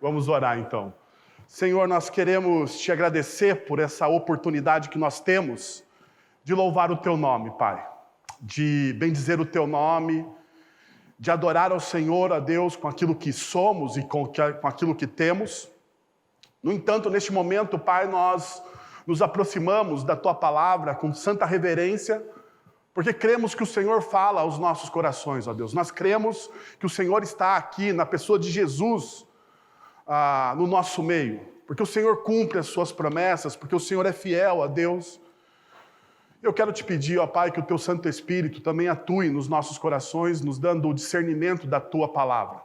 Vamos orar então. Senhor, nós queremos te agradecer por essa oportunidade que nós temos de louvar o teu nome, Pai. De bendizer o teu nome, de adorar ao Senhor, a Deus, com aquilo que somos e com aquilo que temos. No entanto, neste momento, Pai, nós nos aproximamos da tua palavra com santa reverência, porque cremos que o Senhor fala aos nossos corações, ó Deus. Nós cremos que o Senhor está aqui na pessoa de Jesus, no nosso meio, porque o Senhor cumpre as suas promessas, porque o Senhor é fiel a Deus. Eu quero te pedir, ó Pai, que o teu Santo Espírito também atue nos nossos corações, nos dando o discernimento da tua palavra,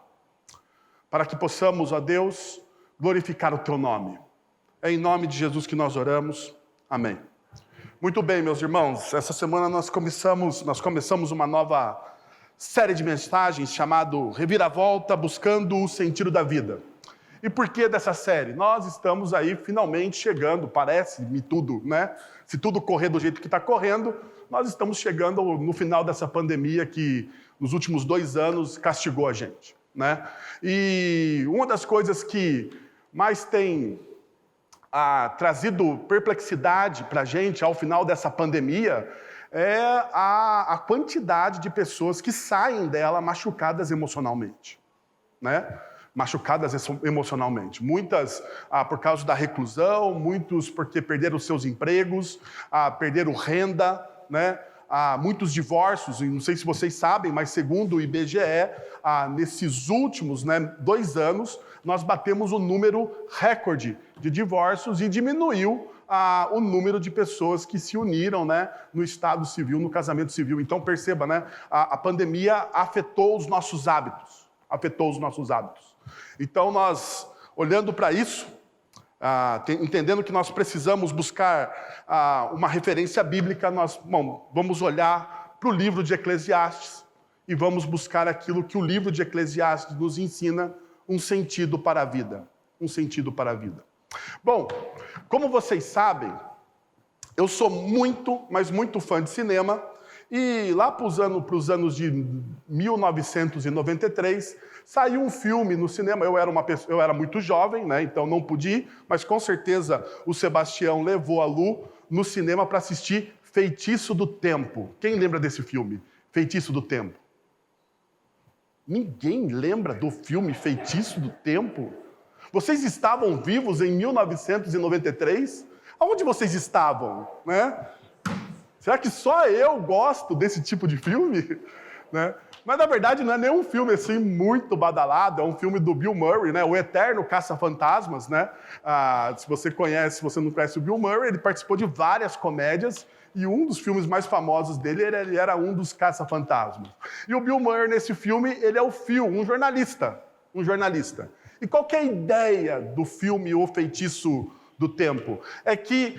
para que possamos, ó Deus, glorificar o teu nome. É em nome de Jesus que nós oramos. Amém. Muito bem, meus irmãos, essa semana nós começamos uma nova série de mensagens chamado Reviravolta, Buscando o Sentido da Vida. E por que dessa série? Nós estamos aí finalmente chegando, parece-me tudo, né? Se tudo correr do jeito que está correndo, nós estamos chegando no final dessa pandemia que nos últimos 2 anos castigou a gente, né? E uma das coisas que mais tem trazido perplexidade para a gente ao final dessa pandemia é a quantidade de pessoas que saem dela machucadas emocionalmente, né? Machucadas emocionalmente. Muitas por causa da reclusão, muitos porque perderam seus empregos, perderam renda, né? Muitos divórcios, e não sei se vocês sabem, mas segundo o IBGE, nesses últimos 2 anos, nós batemos o número recorde de divórcios e diminuiu o número de pessoas que se uniram, né, no estado civil, no casamento civil. Então perceba, né, a pandemia afetou os nossos hábitos. Então nós, olhando para isso, entendendo que nós precisamos buscar uma referência bíblica, nós vamos olhar para o livro de Eclesiastes e vamos buscar aquilo que o livro de Eclesiastes nos ensina, um sentido para a vida. Um sentido para a vida. Bom, como vocês sabem, eu sou muito, mas muito fã de cinema, e lá para os anos de 1993, saiu um filme no cinema. Eu era muito jovem, né, então não pude ir, mas com certeza o Sebastião levou a Lu no cinema para assistir Feitiço do Tempo. Quem lembra desse filme? Feitiço do Tempo. Ninguém lembra do filme Feitiço do Tempo? Vocês estavam vivos em 1993? Aonde vocês estavam, né? Será que só eu gosto desse tipo de filme? Né? Mas, na verdade, não é nenhum filme assim muito badalado, é um filme do Bill Murray, né? O Eterno Caça-Fantasmas, né? Se você não conhece o Bill Murray, ele participou de várias comédias, e um dos filmes mais famosos dele, ele era um dos caça-fantasmas. E o Bill Murray, nesse filme, ele é o Phil, um jornalista. E qual que é a ideia do filme O Feitiço do Tempo? É que,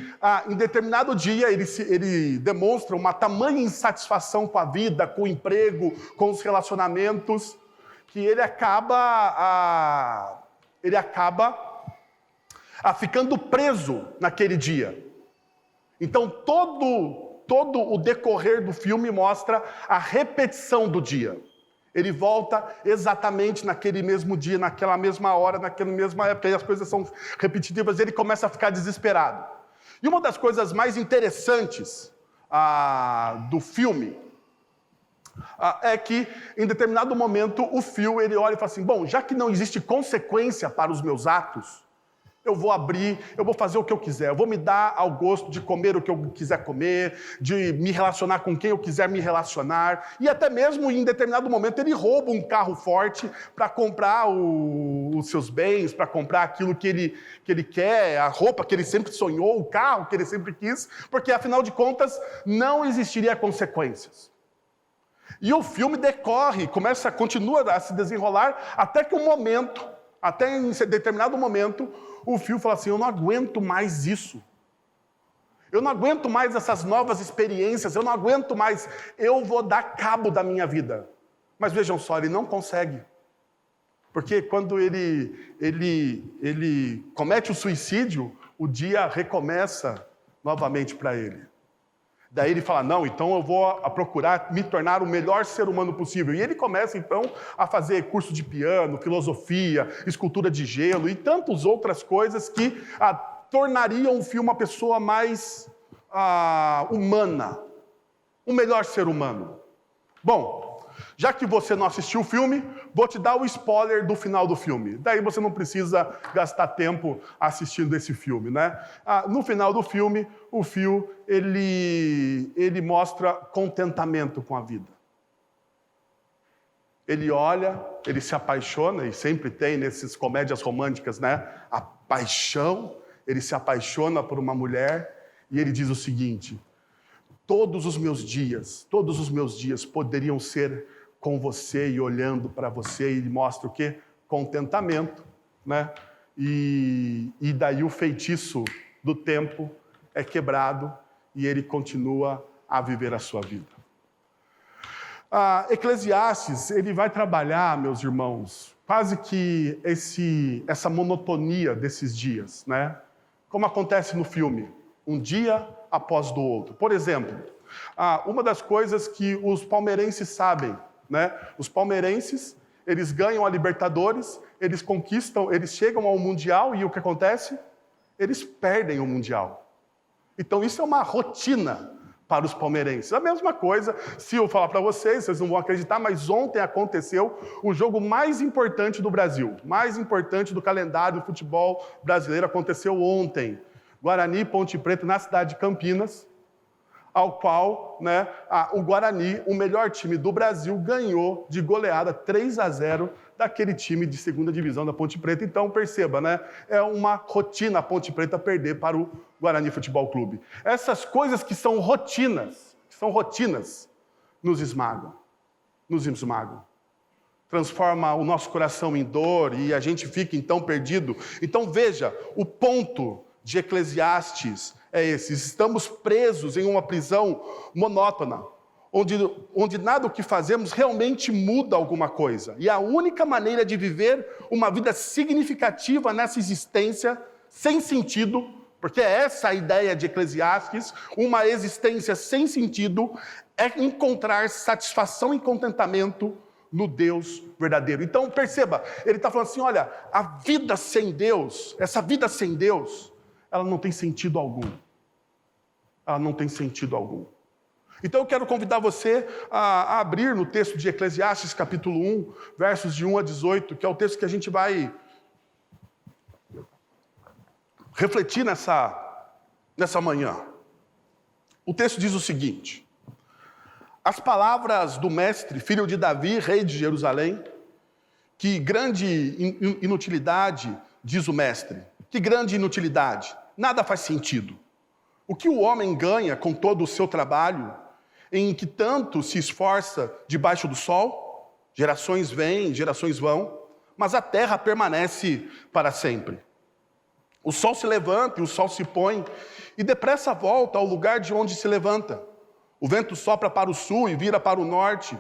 em determinado dia, ele demonstra uma tamanha insatisfação com a vida, com o emprego, com os relacionamentos, que ele acaba ficando preso naquele dia. Então, todo o decorrer do filme mostra a repetição do dia. Ele volta exatamente naquele mesmo dia, naquela mesma hora, naquela mesma época, e as coisas são repetitivas, e ele começa a ficar desesperado. E uma das coisas mais interessantes do filme é que, em determinado momento, o Phil, ele olha e fala assim, bom, já que não existe consequência para os meus atos, eu vou fazer o que eu quiser, eu vou me dar ao gosto de comer o que eu quiser comer, de me relacionar com quem eu quiser me relacionar, e até mesmo em determinado momento ele rouba um carro forte para comprar os seus bens, para comprar aquilo que ele quer, a roupa que ele sempre sonhou, o carro que ele sempre quis, porque afinal de contas não existiria consequências. E o filme continua a se desenrolar até em determinado momento, o Phil fala assim, eu não aguento mais isso. Eu não aguento mais essas novas experiências, eu não aguento mais, eu vou dar cabo da minha vida. Mas vejam só, ele não consegue. Porque quando ele comete o suicídio, o dia recomeça novamente para ele. Daí ele fala, não, então eu vou procurar me tornar o melhor ser humano possível. E ele começa, então, a fazer curso de piano, filosofia, escultura de gelo e tantas outras coisas que tornariam o filme uma pessoa mais humana, o melhor ser humano. Bom, já que você não assistiu o filme, vou te dar o spoiler do final do filme. Daí você não precisa gastar tempo assistindo esse filme, né? No final do filme, o Phil, ele mostra contentamento com a vida. Ele olha, ele se apaixona, e sempre tem nessas comédias românticas, né? A paixão, ele se apaixona por uma mulher, e ele diz o seguinte: todos os meus dias poderiam ser com você e olhando para você, e ele mostra o quê? Contentamento, né? E daí o feitiço do tempo é quebrado e ele continua a viver a sua vida. Eclesiastes, ele vai trabalhar, meus irmãos, quase que essa monotonia desses dias, né? Como acontece no filme, um dia após do outro. Por exemplo, uma das coisas que os palmeirenses sabem, né? Os palmeirenses, eles ganham a Libertadores, eles conquistam, eles chegam ao Mundial e o que acontece? Eles perdem o Mundial. Então isso é uma rotina para os palmeirenses. A mesma coisa, se eu falar para vocês não vão acreditar, mas ontem aconteceu o jogo mais importante do Brasil, mais importante do calendário do futebol brasileiro, aconteceu ontem. Guarani e Ponte Preta na cidade de Campinas, ao qual, né, o Guarani, o melhor time do Brasil, ganhou de goleada 3-0 daquele time de segunda divisão da Ponte Preta. Então, perceba, né, é uma rotina a Ponte Preta perder para o Guarani Futebol Clube. Essas coisas que são rotinas, nos esmagam. Transforma o nosso coração em dor e a gente fica então perdido. Então, veja, o ponto de Eclesiastes é esse: estamos presos em uma prisão monótona, onde nada o que fazemos realmente muda alguma coisa. E a única maneira de viver uma vida significativa nessa existência sem sentido, porque é essa a ideia de Eclesiastes, uma existência sem sentido, é encontrar satisfação e contentamento no Deus verdadeiro. Então perceba, ele está falando assim, olha, a vida sem Deus, essa vida sem Deus, ela não tem sentido algum. Ela não tem sentido algum. Então eu quero convidar você a abrir no texto de Eclesiastes, capítulo 1, versos de 1 a 18, que é o texto que a gente vai refletir nessa manhã. O texto diz o seguinte: as palavras do mestre, filho de Davi, rei de Jerusalém, que grande inutilidade, diz o mestre, que grande inutilidade, nada faz sentido. O que o homem ganha com todo o seu trabalho, em que tanto se esforça debaixo do sol? Gerações vêm, gerações vão, mas a terra permanece para sempre. O sol se levanta e o sol se põe, e depressa volta ao lugar de onde se levanta. O vento sopra para o sul e vira para o norte,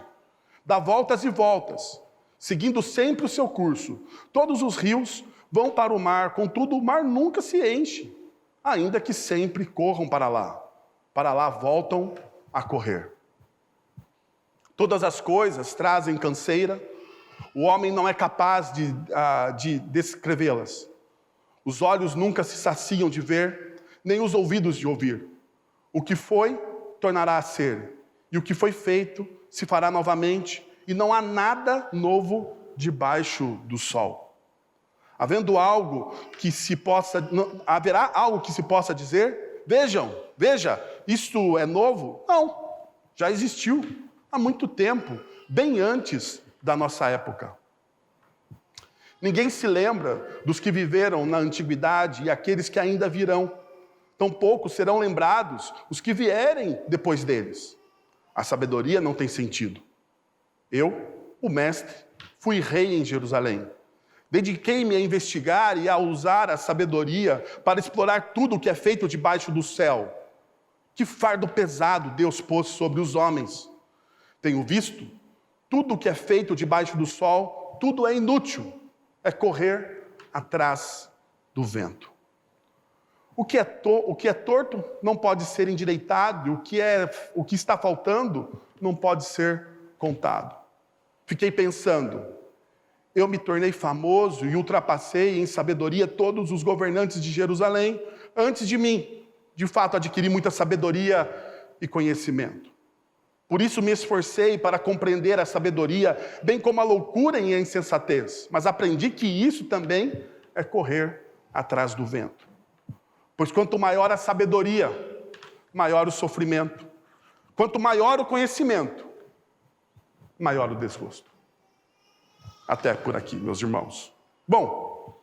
dá voltas e voltas, seguindo sempre o seu curso. Todos os rios vão para o mar, contudo o mar nunca se enche, ainda que sempre corram para lá. Para lá voltam a correr. Todas as coisas trazem canseira, o homem não é capaz de descrevê-las. Os olhos nunca se saciam de ver, nem os ouvidos de ouvir. O que foi, tornará a ser, e o que foi feito se fará novamente, e não há nada novo debaixo do sol. Haverá algo que se possa dizer? Veja, isto é novo? Não, já existiu há muito tempo, bem antes da nossa época. Ninguém se lembra dos que viveram na antiguidade e aqueles que ainda virão. Tampouco serão lembrados os que vierem depois deles. A sabedoria não tem sentido. Eu, o mestre, fui rei em Jerusalém. Dediquei-me a investigar e a usar a sabedoria para explorar tudo o que é feito debaixo do céu. Que fardo pesado Deus pôs sobre os homens. Tenho visto tudo o que é feito debaixo do sol, tudo é inútil. É correr atrás do vento. O que é torto não pode ser endireitado, o que está faltando não pode ser contado. Fiquei pensando, eu me tornei famoso e ultrapassei em sabedoria todos os governantes de Jerusalém antes de mim. De fato, adquiri muita sabedoria e conhecimento. Por isso me esforcei para compreender a sabedoria, bem como a loucura e a insensatez. Mas aprendi que isso também é correr atrás do vento. Pois quanto maior a sabedoria, maior o sofrimento. Quanto maior o conhecimento, maior o desgosto. Até por aqui, meus irmãos. Bom,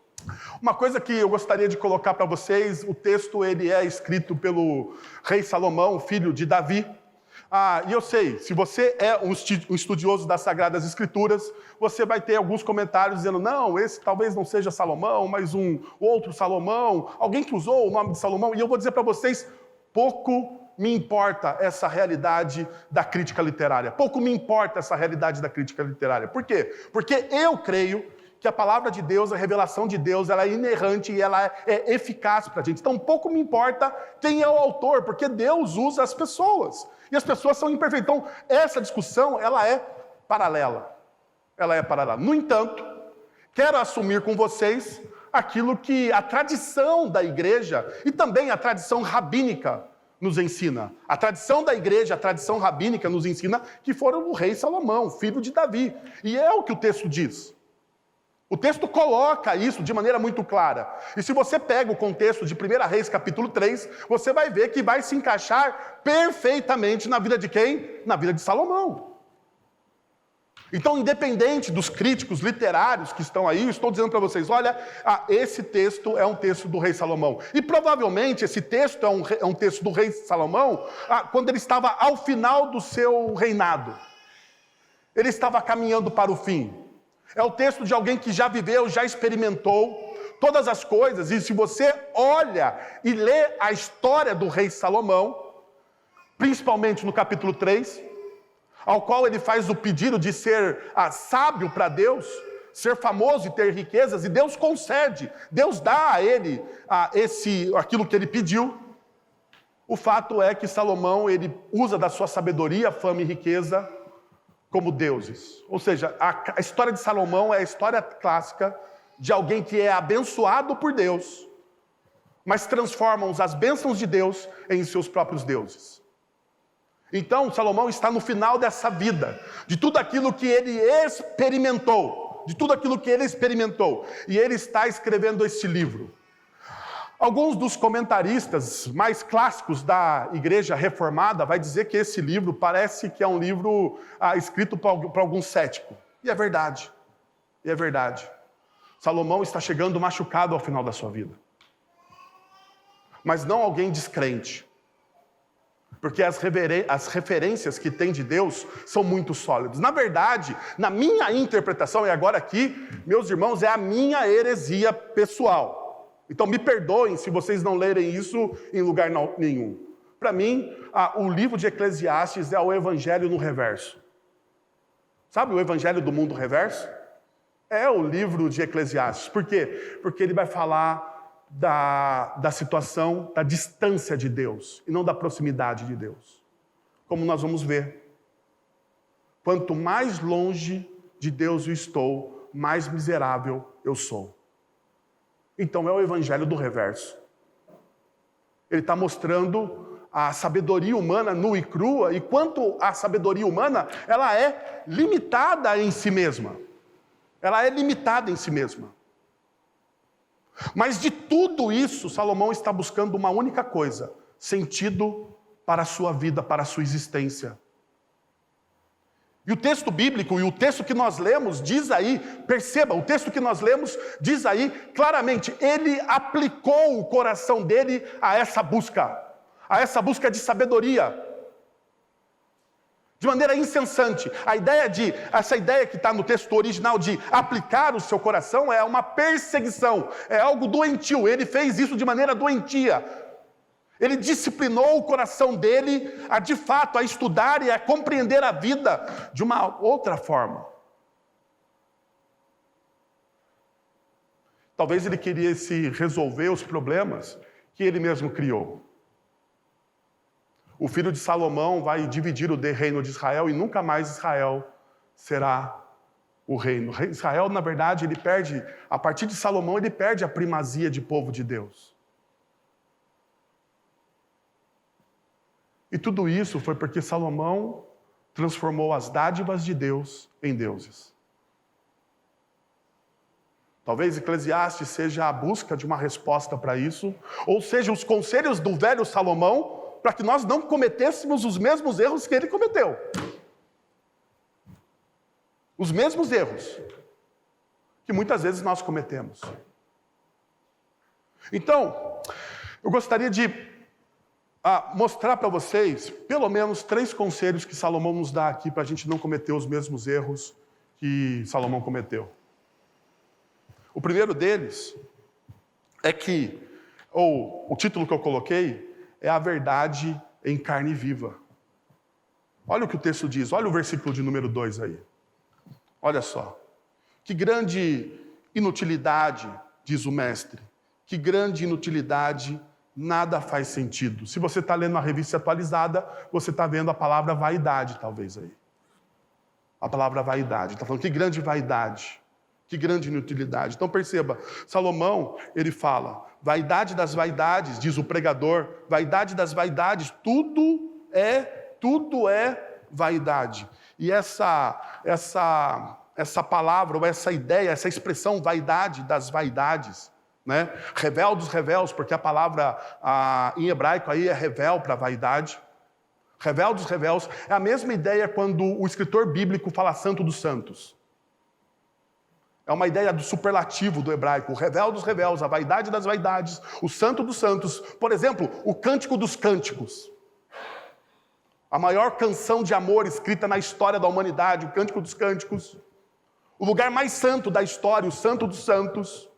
uma coisa que eu gostaria de colocar para vocês, o texto ele é escrito pelo rei Salomão, filho de Davi. E eu sei, se você é um estudioso das Sagradas Escrituras, você vai ter alguns comentários dizendo, não, esse talvez não seja Salomão, mas um outro Salomão, alguém que usou o nome de Salomão, e eu vou dizer para vocês, pouco me importa essa realidade da crítica literária. Pouco me importa essa realidade da crítica literária. Por quê? Porque eu creio que a palavra de Deus, a revelação de Deus, ela é inerrante e ela é eficaz para a gente. Então, pouco me importa quem é o autor, porque Deus usa as pessoas. E as pessoas são imperfeitas. Então, essa discussão, ela é paralela. Ela é paralela. No entanto, quero assumir com vocês aquilo que a tradição da igreja e também a tradição rabínica nos ensina. A tradição da igreja, a tradição rabínica nos ensina que foram o rei Salomão, filho de Davi. E é o que o texto diz. O texto coloca isso de maneira muito clara. E se você pega o contexto de 1 Reis, capítulo 3, você vai ver que vai se encaixar perfeitamente na vida de quem? Na vida de Salomão. Então, independente dos críticos literários que estão aí, eu estou dizendo para vocês, olha, esse texto é um texto do rei Salomão. E provavelmente esse texto é um texto do rei Salomão quando ele estava ao final do seu reinado. Ele estava caminhando para o fim. É o texto de alguém que já viveu, já experimentou todas as coisas. E se você olha e lê a história do rei Salomão, principalmente no capítulo 3, ao qual ele faz o pedido de ser sábio para Deus, ser famoso e ter riquezas, e Deus concede, Deus dá a ele aquilo que ele pediu. O fato é que Salomão ele usa da sua sabedoria, fama e riqueza como deuses. Ou seja, a história de Salomão é a história clássica de alguém que é abençoado por Deus, mas transformam as bênçãos de Deus em seus próprios deuses. Então, Salomão está no final dessa vida, de tudo aquilo que ele experimentou, e ele está escrevendo este livro. Alguns dos comentaristas mais clássicos da Igreja Reformada vai dizer que esse livro parece que é um livro escrito por algum cético. E é verdade. Salomão está chegando machucado ao final da sua vida. Mas não alguém descrente. Porque as referências que tem de Deus são muito sólidas. Na verdade, na minha interpretação, e agora aqui, meus irmãos, é a minha heresia pessoal. Então me perdoem se vocês não lerem isso em lugar nenhum. Para mim, o livro de Eclesiastes é o evangelho no reverso. Sabe o evangelho do mundo reverso? É o livro de Eclesiastes. Por quê? Porque ele vai falar da situação, da distância de Deus, e não da proximidade de Deus. Como nós vamos ver. Quanto mais longe de Deus eu estou, mais miserável eu sou. Então é o evangelho do reverso. Ele está mostrando a sabedoria humana nua e crua, e quanto a sabedoria humana, ela é limitada em si mesma. Mas de tudo isso, Salomão está buscando uma única coisa: sentido para a sua vida, para a sua existência. E o texto bíblico, e o texto que nós lemos, diz aí, perceba, o texto que nós lemos diz aí claramente, ele aplicou o coração dele a essa busca de sabedoria, de maneira incessante. Essa ideia que está no texto original de aplicar o seu coração é uma perseguição, é algo doentio. Ele fez isso de maneira doentia. Ele disciplinou o coração dele de fato, a estudar e a compreender a vida de uma outra forma. Talvez ele queria resolver os problemas que ele mesmo criou. O filho de Salomão vai dividir o reino de Israel e nunca mais Israel será o reino. Israel, na verdade, ele perde, a partir de Salomão, ele perde a primazia de povo de Deus. E tudo isso foi porque Salomão transformou as dádivas de Deus em deuses. Talvez Eclesiastes seja a busca de uma resposta para isso, ou seja, os conselhos do velho Salomão para que nós não cometêssemos os mesmos erros que ele cometeu. Os mesmos erros que muitas vezes nós cometemos. Então, eu gostaria de mostrar para vocês, pelo menos 3 conselhos que Salomão nos dá aqui para a gente não cometer os mesmos erros que Salomão cometeu. O primeiro deles é que, ou o título que eu coloquei, é a verdade em carne viva. Olha o que o texto diz, olha o versículo de número 2 aí. Olha só. Que grande inutilidade, diz o mestre, que grande inutilidade, nada faz sentido. Se você está lendo a revista atualizada, você está vendo a palavra vaidade, talvez aí. A palavra vaidade. Está falando que grande vaidade, que grande inutilidade. Então perceba, Salomão, ele fala, vaidade das vaidades, diz o pregador, vaidade das vaidades, tudo é vaidade. E essa palavra, ou essa ideia, essa expressão vaidade das vaidades, né? Revel dos revéus, porque a palavra em hebraico aí é revel para vaidade. Revel dos revéus é a mesma ideia quando o escritor bíblico fala santo dos santos. É uma ideia do superlativo do hebraico, o revel dos revéus, a vaidade das vaidades, o santo dos santos. Por exemplo, o cântico dos cânticos. A maior canção de amor escrita na história da humanidade, o cântico dos cânticos. O lugar mais santo da história, o santo dos santos.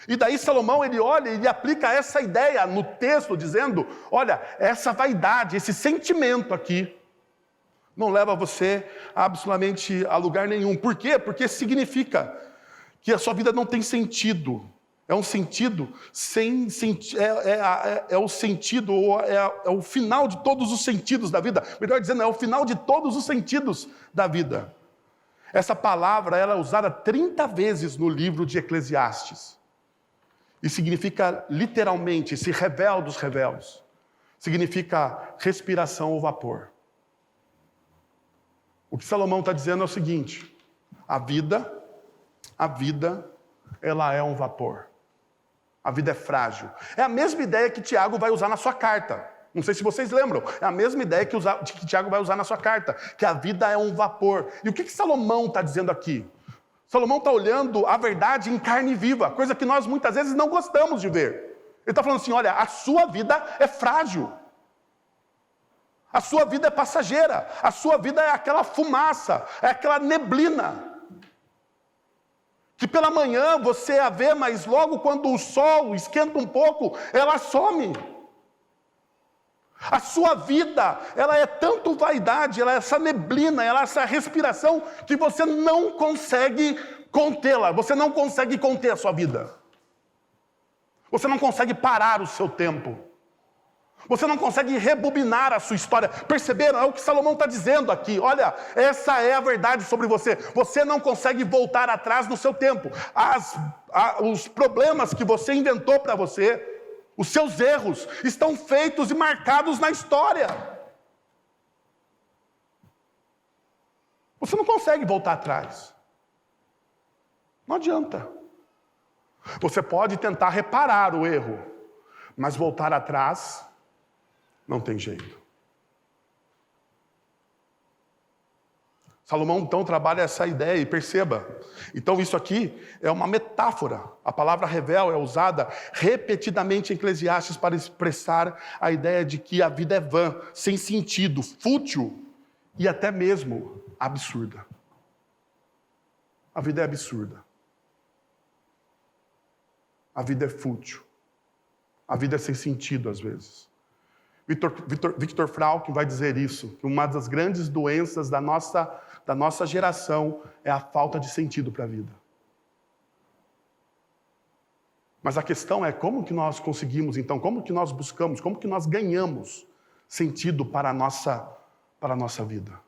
E daí Salomão, ele olha e ele aplica essa ideia no texto, dizendo, olha, essa vaidade, esse sentimento aqui, não leva você absolutamente a lugar nenhum. Por quê? Porque significa que a sua vida não tem sentido. É um sentido sem sentido, é o sentido, ou é o final de todos os sentidos da vida. Melhor dizendo, é o final de todos os sentidos da vida. Essa palavra, ela é usada 30 vezes no livro de Eclesiastes. E significa, literalmente, esse revel dos revéus. Significa respiração ou vapor. O que Salomão está dizendo é o seguinte, a vida, ela é um vapor. A vida é frágil. É a mesma ideia que Tiago vai usar na sua carta. Não sei se vocês lembram. É a mesma ideia que Tiago vai usar na sua carta. Que a vida é um vapor. E o que Salomão está dizendo aqui? Salomão está olhando a verdade em carne viva. Coisa que nós muitas vezes não gostamos de ver. Ele está falando assim, olha, a sua vida é frágil. A sua vida é passageira. A sua vida é aquela fumaça. É aquela neblina. Que pela manhã você a vê, mas logo quando o sol esquenta um pouco, ela some. A sua vida, ela é tanto vaidade, ela é essa neblina, ela é essa respiração, que você não consegue contê-la, você não consegue conter a sua vida. Você não consegue parar o seu tempo. Você não consegue rebobinar a sua história. Perceberam? É o que Salomão está dizendo aqui. Olha, essa é a verdade sobre você. Você não consegue voltar atrás no seu tempo. Os problemas que você inventou para você, os seus erros, estão feitos e marcados na história. Você não consegue voltar atrás. Não adianta. Você pode tentar reparar o erro, mas voltar atrás não tem jeito. Salomão, então, trabalha essa ideia, e perceba. Então, isso aqui é uma metáfora. A palavra revel é usada repetidamente em Eclesiastes para expressar a ideia de que a vida é vã, sem sentido, fútil e até mesmo absurda. A vida é absurda. A vida é fútil. A vida é sem sentido, às vezes. Viktor Frankl vai dizer isso, que uma das grandes doenças da nossa geração é a falta de sentido para a vida. Mas a questão é como que nós conseguimos, então, como que nós buscamos, como que nós ganhamos sentido para a nossa vida.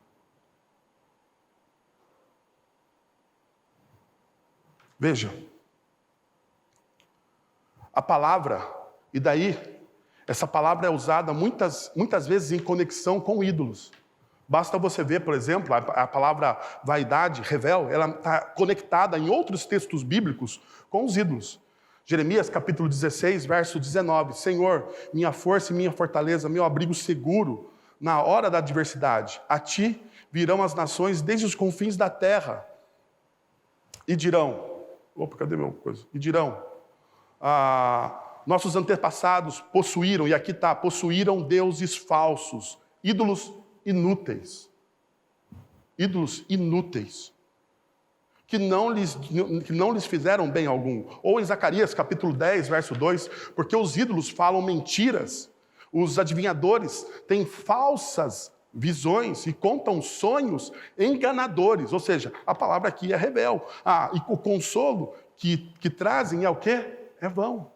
Veja, a palavra, e daí, essa palavra é usada muitas vezes em conexão com ídolos. Basta você ver, por exemplo, a palavra vaidade, revel, ela está conectada em outros textos bíblicos com os ídolos. Jeremias capítulo 16, verso 19. Senhor, minha força e minha fortaleza, meu abrigo seguro na hora da adversidade. A ti virão as nações desde os confins da terra. E dirão, cadê meu coisa? E dirão, nossos antepassados possuíram, e aqui está, possuíram deuses falsos, ídolos inúteis. Ídolos inúteis. Que não lhes fizeram bem algum. Ou em Zacarias, capítulo 10, verso 2, porque os ídolos falam mentiras, os adivinhadores têm falsas visões e contam sonhos enganadores. Ou seja, a palavra aqui é rebel. E o consolo que trazem é o quê? É vão.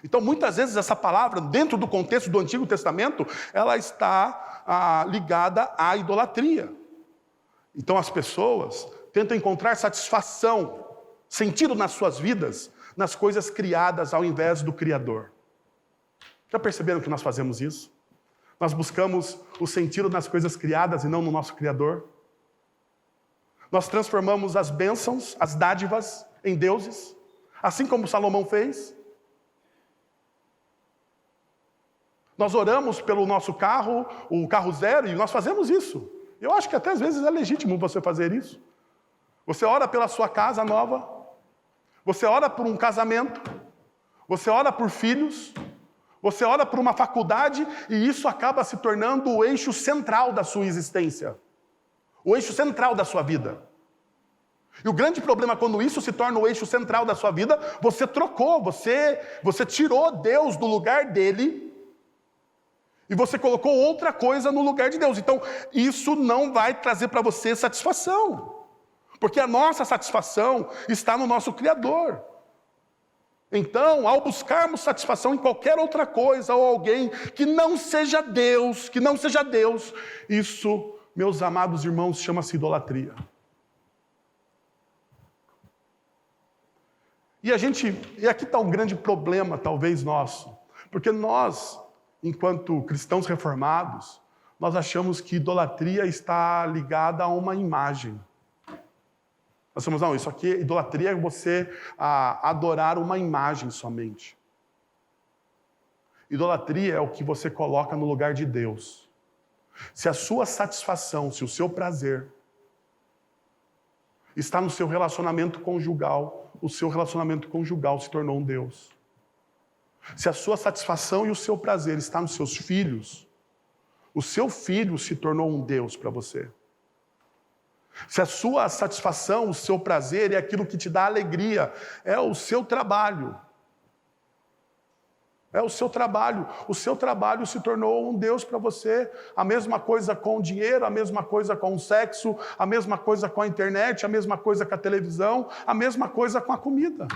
Então, muitas vezes, essa palavra, dentro do contexto do Antigo Testamento, ela está ligada à idolatria. Então, as pessoas tentam encontrar satisfação, sentido nas suas vidas, nas coisas criadas ao invés do Criador. Já perceberam que nós fazemos isso? Nós buscamos o sentido nas coisas criadas e não no nosso Criador. Nós transformamos as bênçãos, as dádivas, em deuses, assim como Salomão fez. Nós oramos pelo nosso carro, o carro zero, e nós fazemos isso. Eu acho que até às vezes é legítimo você fazer isso. Você ora pela sua casa nova, você ora por um casamento, você ora por filhos, você ora por uma faculdade, e isso acaba se tornando o eixo central da sua existência, o eixo central da sua vida. E o grande problema quando isso se torna o eixo central da sua vida, você trocou, você tirou Deus do lugar dele, e você colocou outra coisa no lugar de Deus. Então, isso não vai trazer para você satisfação. Porque a nossa satisfação está no nosso Criador. Então, ao buscarmos satisfação em qualquer outra coisa ou alguém que não seja Deus, isso, meus amados irmãos, chama-se idolatria. E aqui está um grande problema, talvez, nosso. Porque nós, enquanto cristãos reformados, nós achamos que idolatria está ligada a uma imagem. Nós falamos, não, isso aqui, idolatria é você adorar uma imagem somente. Idolatria é o que você coloca no lugar de Deus. Se a sua satisfação, se o seu prazer está no seu relacionamento conjugal, o seu relacionamento conjugal se tornou um Deus. Se a sua satisfação e o seu prazer está nos seus filhos, o seu filho se tornou um Deus para você. Se a sua satisfação, o seu prazer é aquilo que te dá alegria, é o seu trabalho. É o seu trabalho. O seu trabalho se tornou um Deus para você. A mesma coisa com o dinheiro, a mesma coisa com o sexo, a mesma coisa com a internet, a mesma coisa com a televisão, a mesma coisa com a comida.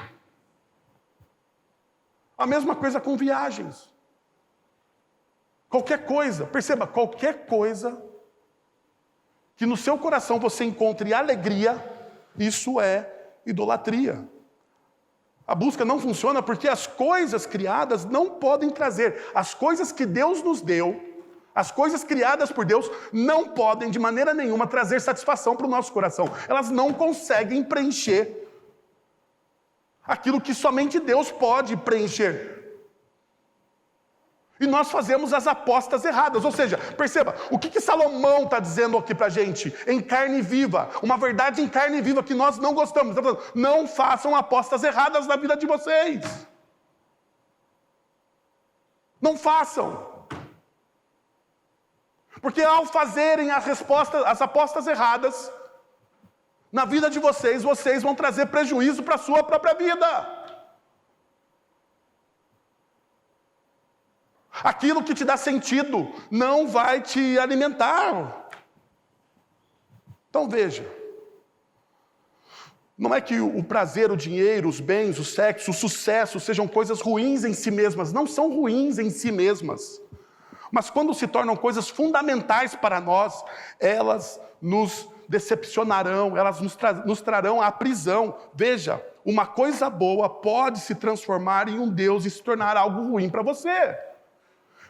A mesma coisa com viagens. Qualquer coisa, perceba, qualquer coisa que no seu coração você encontre alegria, isso é idolatria. A busca não funciona porque as coisas criadas não podem trazer. As coisas que Deus nos deu, as coisas criadas por Deus, não podem de maneira nenhuma trazer satisfação para o nosso coração. Elas não conseguem preencher aquilo que somente Deus pode preencher. E nós fazemos as apostas erradas. Ou seja, perceba, o que Salomão está dizendo aqui para a gente? Em carne viva, uma verdade em carne viva que nós não gostamos. Ele está falando, não façam apostas erradas na vida de vocês. Não façam. Porque ao fazerem as apostas erradas na vida de vocês, vocês vão trazer prejuízo para a sua própria vida. Aquilo que te dá sentido não vai te alimentar. Então veja, Não é que o prazer, o dinheiro, os bens, o sexo, o sucesso sejam coisas ruins em si mesmas. Não são ruins em si mesmas. Mas quando se tornam coisas fundamentais para nós, elas nos decepcionarão, elas nos trarão à prisão. Veja, uma coisa boa pode se transformar em um Deus e se tornar algo ruim para você.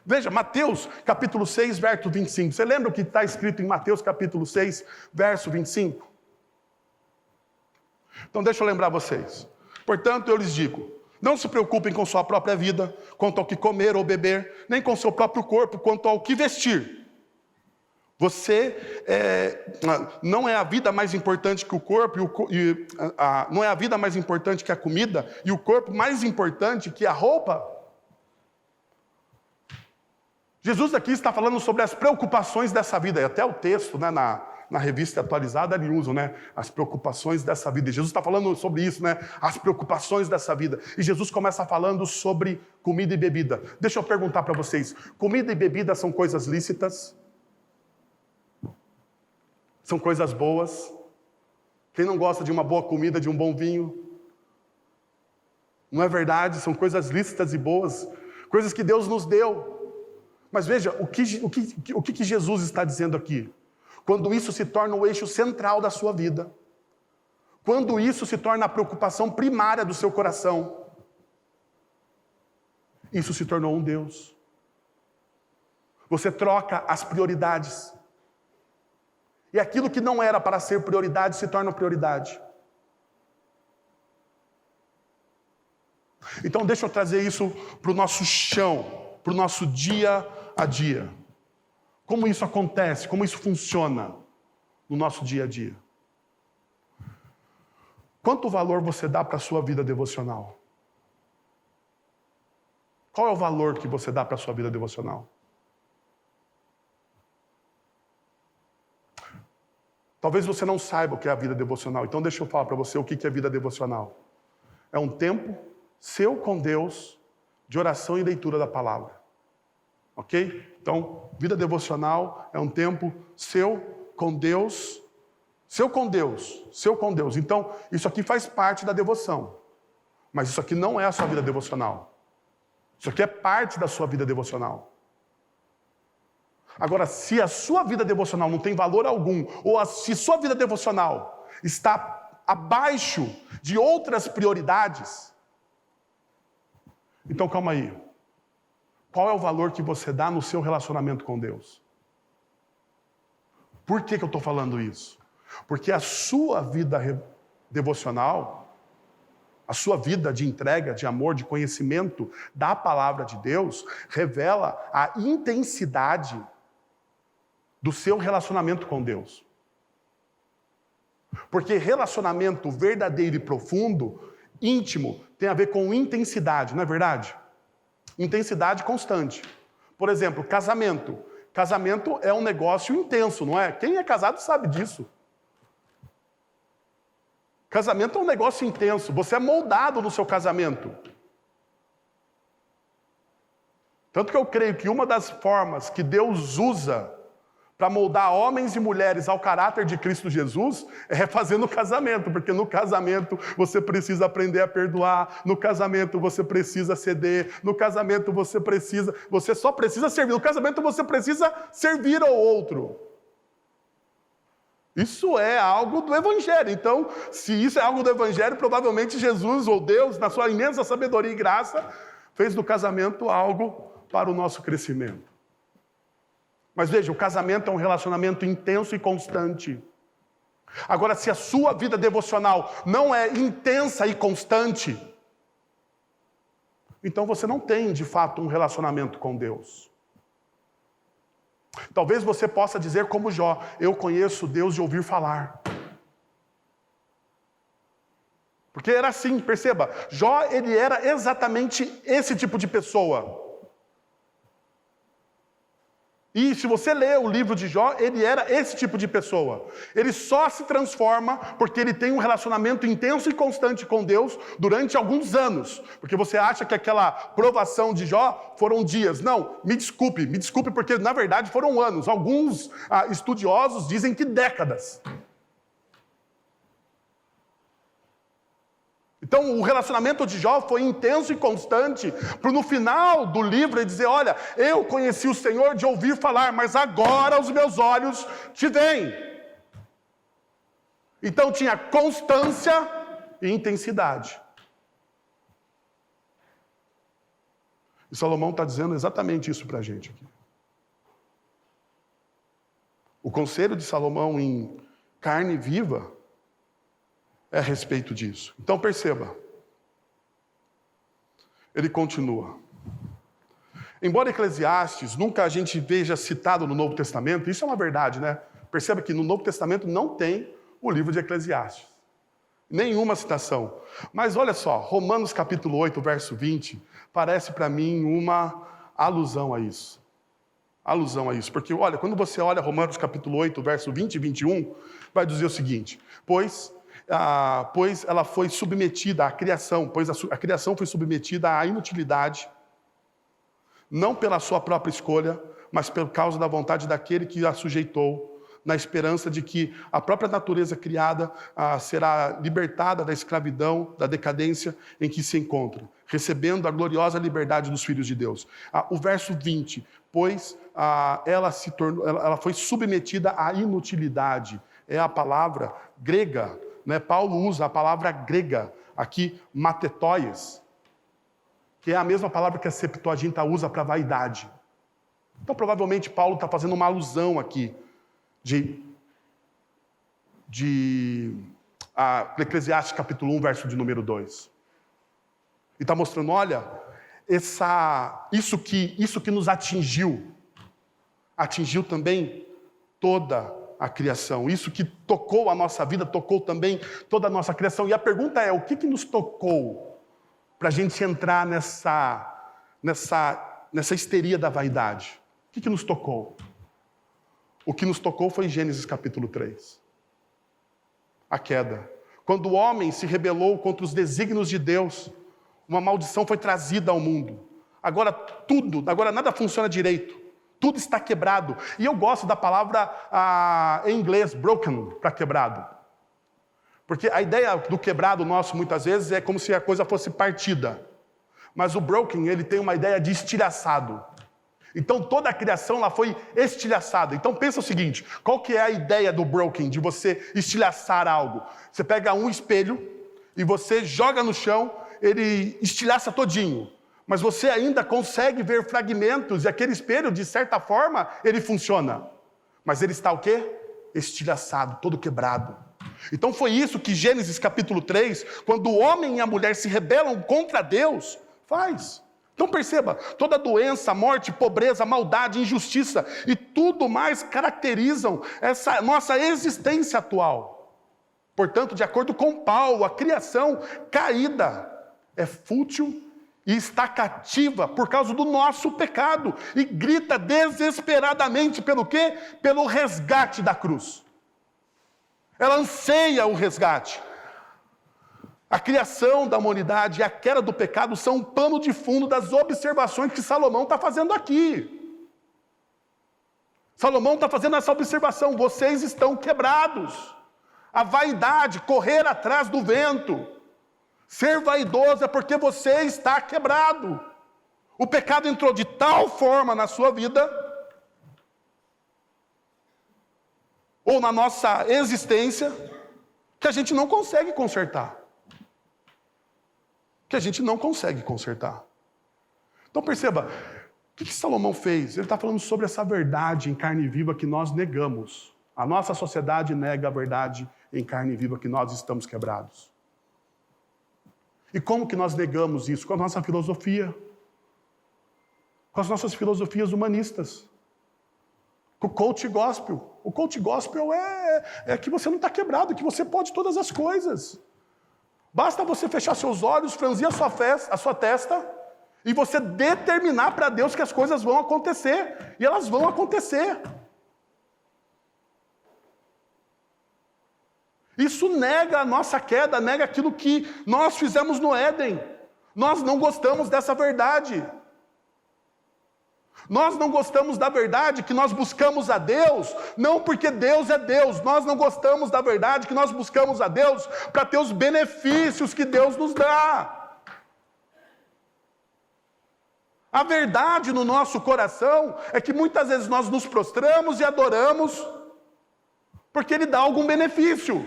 Veja, Mateus capítulo 6, verso 25. Você lembra o que está escrito em Mateus capítulo 6, verso 25? Então deixa eu lembrar vocês. Portanto, eu lhes digo, não se preocupem com sua própria vida, quanto ao que comer ou beber, nem com seu próprio corpo, quanto ao que vestir. Não é a vida mais importante que o corpo, não é a vida mais importante que a comida, e o corpo mais importante que a roupa? Jesus aqui está falando sobre as preocupações dessa vida, e até o texto, né, na revista atualizada, eles usam, né, as preocupações dessa vida. E Jesus está falando sobre isso, né, as preocupações dessa vida. E Jesus começa falando sobre comida e bebida. Deixa eu perguntar para vocês, comida e bebida são coisas lícitas? São coisas boas? Quem não gosta de uma boa comida, de um bom vinho? Não é verdade? São coisas lícitas e boas, coisas que Deus nos deu. Mas veja, o que Jesus está dizendo aqui? Quando isso se torna o eixo central da sua vida, quando isso se torna a preocupação primária do seu coração, isso se tornou um Deus. Você troca as prioridades. E aquilo que não era para ser prioridade se torna prioridade. Então deixa eu trazer isso para o nosso chão, para o nosso dia a dia. Como isso acontece, como isso funciona no nosso dia a dia. Quanto valor você dá para a sua vida devocional? Qual é o valor que você dá para a sua vida devocional? Talvez você não saiba o que é a vida devocional, então deixa eu falar para você o que é vida devocional. É um tempo seu com Deus, de oração e leitura da palavra. Ok? Então, vida devocional é um tempo seu com Deus, seu com Deus, seu com Deus. Então, isso aqui faz parte da devoção. Mas isso aqui não é a sua vida devocional. Isso aqui é parte da sua vida devocional. Agora, se a sua vida devocional não tem valor algum, ou se sua vida devocional está abaixo de outras prioridades, então calma aí. Qual é o valor que você dá no seu relacionamento com Deus? Por que eu estou falando isso? Porque a sua vida devocional, a sua vida de entrega, de amor, de conhecimento da palavra de Deus, revela a intensidade do seu relacionamento com Deus. Porque relacionamento verdadeiro e profundo, íntimo, tem a ver com intensidade, não é verdade? Intensidade constante. Por exemplo, casamento. Casamento é um negócio intenso, não é? Quem é casado sabe disso. Casamento é um negócio intenso. Você é moldado no seu casamento. Tanto que eu creio que uma das formas que Deus usa para moldar homens e mulheres ao caráter de Cristo Jesus é fazendo o casamento, porque no casamento você precisa aprender a perdoar, no casamento você precisa ceder, no casamento você só precisa servir, no casamento você precisa servir ao outro. Isso é algo do Evangelho. Então, se isso é algo do Evangelho, provavelmente Jesus ou Deus, na sua imensa sabedoria e graça, fez do casamento algo para o nosso crescimento. Mas veja, o casamento é um relacionamento intenso e constante. Agora, se a sua vida devocional não é intensa e constante, então você não tem, de fato, um relacionamento com Deus. Talvez você possa dizer como Jó, eu conheço Deus de ouvir falar. Porque era assim, perceba, Jó, ele era exatamente esse tipo de pessoa. E se você ler o livro de Jó, ele era esse tipo de pessoa. Ele só se transforma porque ele tem um relacionamento intenso e constante com Deus durante alguns anos. Porque você acha que aquela provação de Jó foram dias. Não, me desculpe porque na verdade foram anos. Alguns estudiosos dizem que décadas. Então, o relacionamento de Jó foi intenso e constante, para no final do livro ele dizer, olha, eu conheci o Senhor de ouvir falar, mas agora os meus olhos te veem. Então, tinha constância e intensidade. E Salomão está dizendo exatamente isso para a gente aqui. O conselho de Salomão em carne viva é a respeito disso. Então perceba, ele continua. Embora Eclesiastes nunca a gente veja citado no Novo Testamento, isso é uma verdade, né? Perceba que no Novo Testamento não tem o livro de Eclesiastes. Nenhuma citação. Mas olha só, Romanos capítulo 8, verso 20, parece para mim uma alusão a isso. Alusão a isso. Porque, olha, quando você olha Romanos capítulo 8, verso 20 e 21, vai dizer o seguinte, pois ela foi submetida à criação, pois a criação foi submetida à inutilidade, não pela sua própria escolha, mas por causa da vontade daquele que a sujeitou, na esperança de que a própria natureza criada será libertada da escravidão, da decadência em que se encontra, recebendo a gloriosa liberdade dos filhos de Deus. O verso 20, pois ela foi submetida à inutilidade, é a palavra grega, né? Paulo usa a palavra grega aqui, matetoies, que é a mesma palavra que a Septuaginta usa para vaidade. Então, provavelmente, Paulo está fazendo uma alusão aqui de Eclesiastes capítulo 1, verso de número 2. E está mostrando, olha, isso que nos atingiu também toda a criação. Isso que tocou a nossa vida, tocou também toda a nossa criação. E a pergunta é, o que nos tocou para a gente entrar nessa histeria da vaidade? O que nos tocou? O que nos tocou foi Gênesis capítulo 3. A queda. Quando o homem se rebelou contra os desígnios de Deus, uma maldição foi trazida ao mundo. Agora nada funciona direito. Tudo está quebrado. E eu gosto da palavra em inglês, broken, para quebrado. Porque a ideia do quebrado nosso, muitas vezes, é como se a coisa fosse partida. Mas o broken, ele tem uma ideia de estilhaçado. Então, toda a criação ela foi estilhaçada. Então, pensa o seguinte, qual que é a ideia do broken, de você estilhaçar algo? Você pega um espelho e você joga no chão, ele estilhaça todinho. Mas você ainda consegue ver fragmentos, e aquele espelho, de certa forma, ele funciona. Mas ele está o quê? Estilhaçado, todo quebrado. Então foi isso que Gênesis capítulo 3, quando o homem e a mulher se rebelam contra Deus, faz. Então perceba, toda doença, morte, pobreza, maldade, injustiça e tudo mais caracterizam essa nossa existência atual. Portanto, de acordo com Paulo, a criação caída é fútil e está cativa por causa do nosso pecado e grita desesperadamente pelo quê? Pelo resgate da cruz. Ela anseia o resgate. A criação da humanidade e a queda do pecado são um pano de fundo das observações que Salomão está fazendo aqui. Salomão está fazendo essa observação, vocês estão quebrados. A vaidade, correr atrás do vento, ser vaidoso é porque você está quebrado. O pecado entrou de tal forma na sua vida, ou na nossa existência, que a gente não consegue consertar. Então perceba, o que Salomão fez? Ele está falando sobre essa verdade em carne viva que nós negamos. A nossa sociedade nega a verdade em carne viva que nós estamos quebrados. E como que nós negamos isso? Com a nossa filosofia. Com as nossas filosofias humanistas. Com o coach gospel. O coach gospel é que você não está quebrado, que você pode todas as coisas. Basta você fechar seus olhos, franzir a sua testa e você determinar para Deus que as coisas vão acontecer. E elas vão acontecer. Isso nega a nossa queda, nega aquilo que nós fizemos no Éden. Nós não gostamos dessa verdade. Nós não gostamos da verdade que nós buscamos a Deus, não porque Deus é Deus. Nós não gostamos da verdade que nós buscamos a Deus para ter os benefícios que Deus nos dá. A verdade no nosso coração é que muitas vezes nós nos prostramos e adoramos porque Ele dá algum benefício.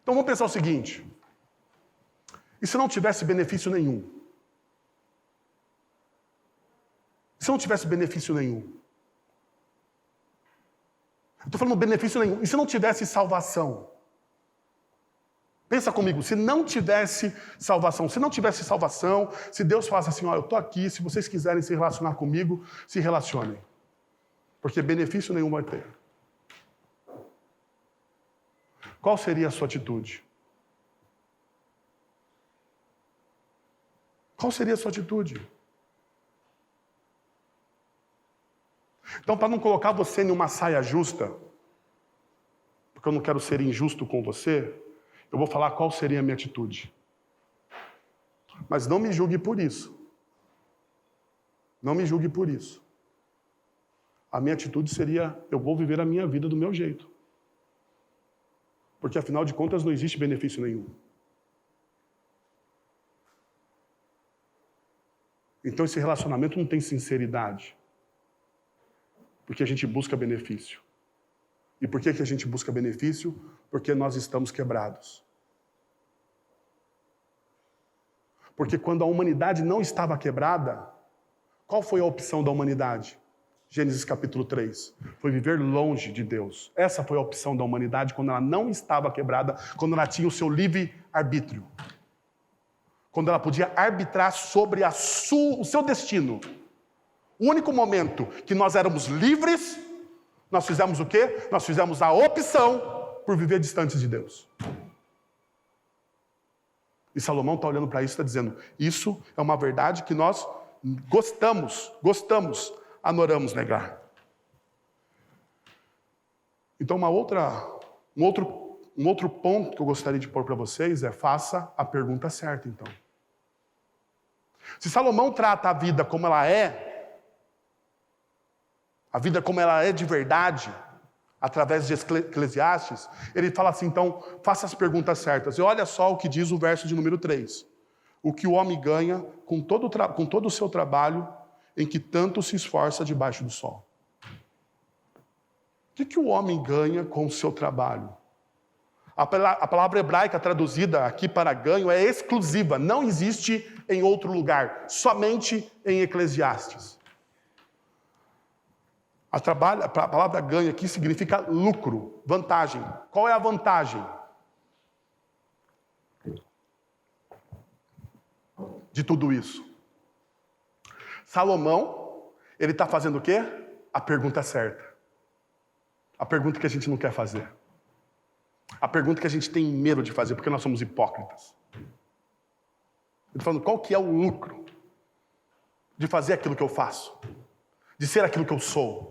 Então vamos pensar o seguinte: e se não tivesse benefício nenhum? Se não tivesse benefício nenhum? Eu estou falando benefício nenhum. E se não tivesse salvação? Pensa comigo, se não tivesse salvação, se Deus falasse assim, ó, eu estou aqui, se vocês quiserem se relacionar comigo, se relacionem. Porque benefício nenhum vai ter. Qual seria a sua atitude? Qual seria a sua atitude? Então, para não colocar você em uma saia justa, porque eu não quero ser injusto com você, eu vou falar qual seria a minha atitude. Mas não me julgue por isso. Não me julgue por isso. A minha atitude seria, eu vou viver a minha vida do meu jeito. Porque, afinal de contas, não existe benefício nenhum. Então, esse relacionamento não tem sinceridade. Porque a gente busca benefício. E por que a gente busca benefício? Porque nós estamos quebrados. Porque quando a humanidade não estava quebrada, qual foi a opção da humanidade? Gênesis capítulo 3. Foi viver longe de Deus. Essa foi a opção da humanidade quando ela não estava quebrada, quando ela tinha o seu livre-arbítrio. Quando ela podia arbitrar sobre o seu destino. O único momento que nós éramos livres, nós fizemos o quê? Nós fizemos a opção por viver distantes de Deus. E Salomão está olhando para isso e está dizendo, isso é uma verdade que nós gostamos, adoramos negar. Então um outro ponto que eu gostaria de pôr para vocês é, faça a pergunta certa então. Se Salomão trata a vida como ela é, a vida como ela é de verdade, através de Eclesiastes, ele fala assim, então, faça as perguntas certas. E olha só o que diz o verso de número 3. O que o homem ganha com todo o seu trabalho, em que tanto se esforça debaixo do sol. O que o homem ganha com o seu trabalho? A palavra hebraica traduzida aqui para ganho é exclusiva, não existe em outro lugar, somente em Eclesiastes. A palavra ganho aqui significa lucro, vantagem. Qual é a vantagem de tudo isso? Salomão, ele está fazendo o quê? A pergunta certa. A pergunta que a gente não quer fazer. A pergunta que a gente tem medo de fazer, porque nós somos hipócritas. Ele está falando, qual que é o lucro de fazer aquilo que eu faço? De ser aquilo que eu sou?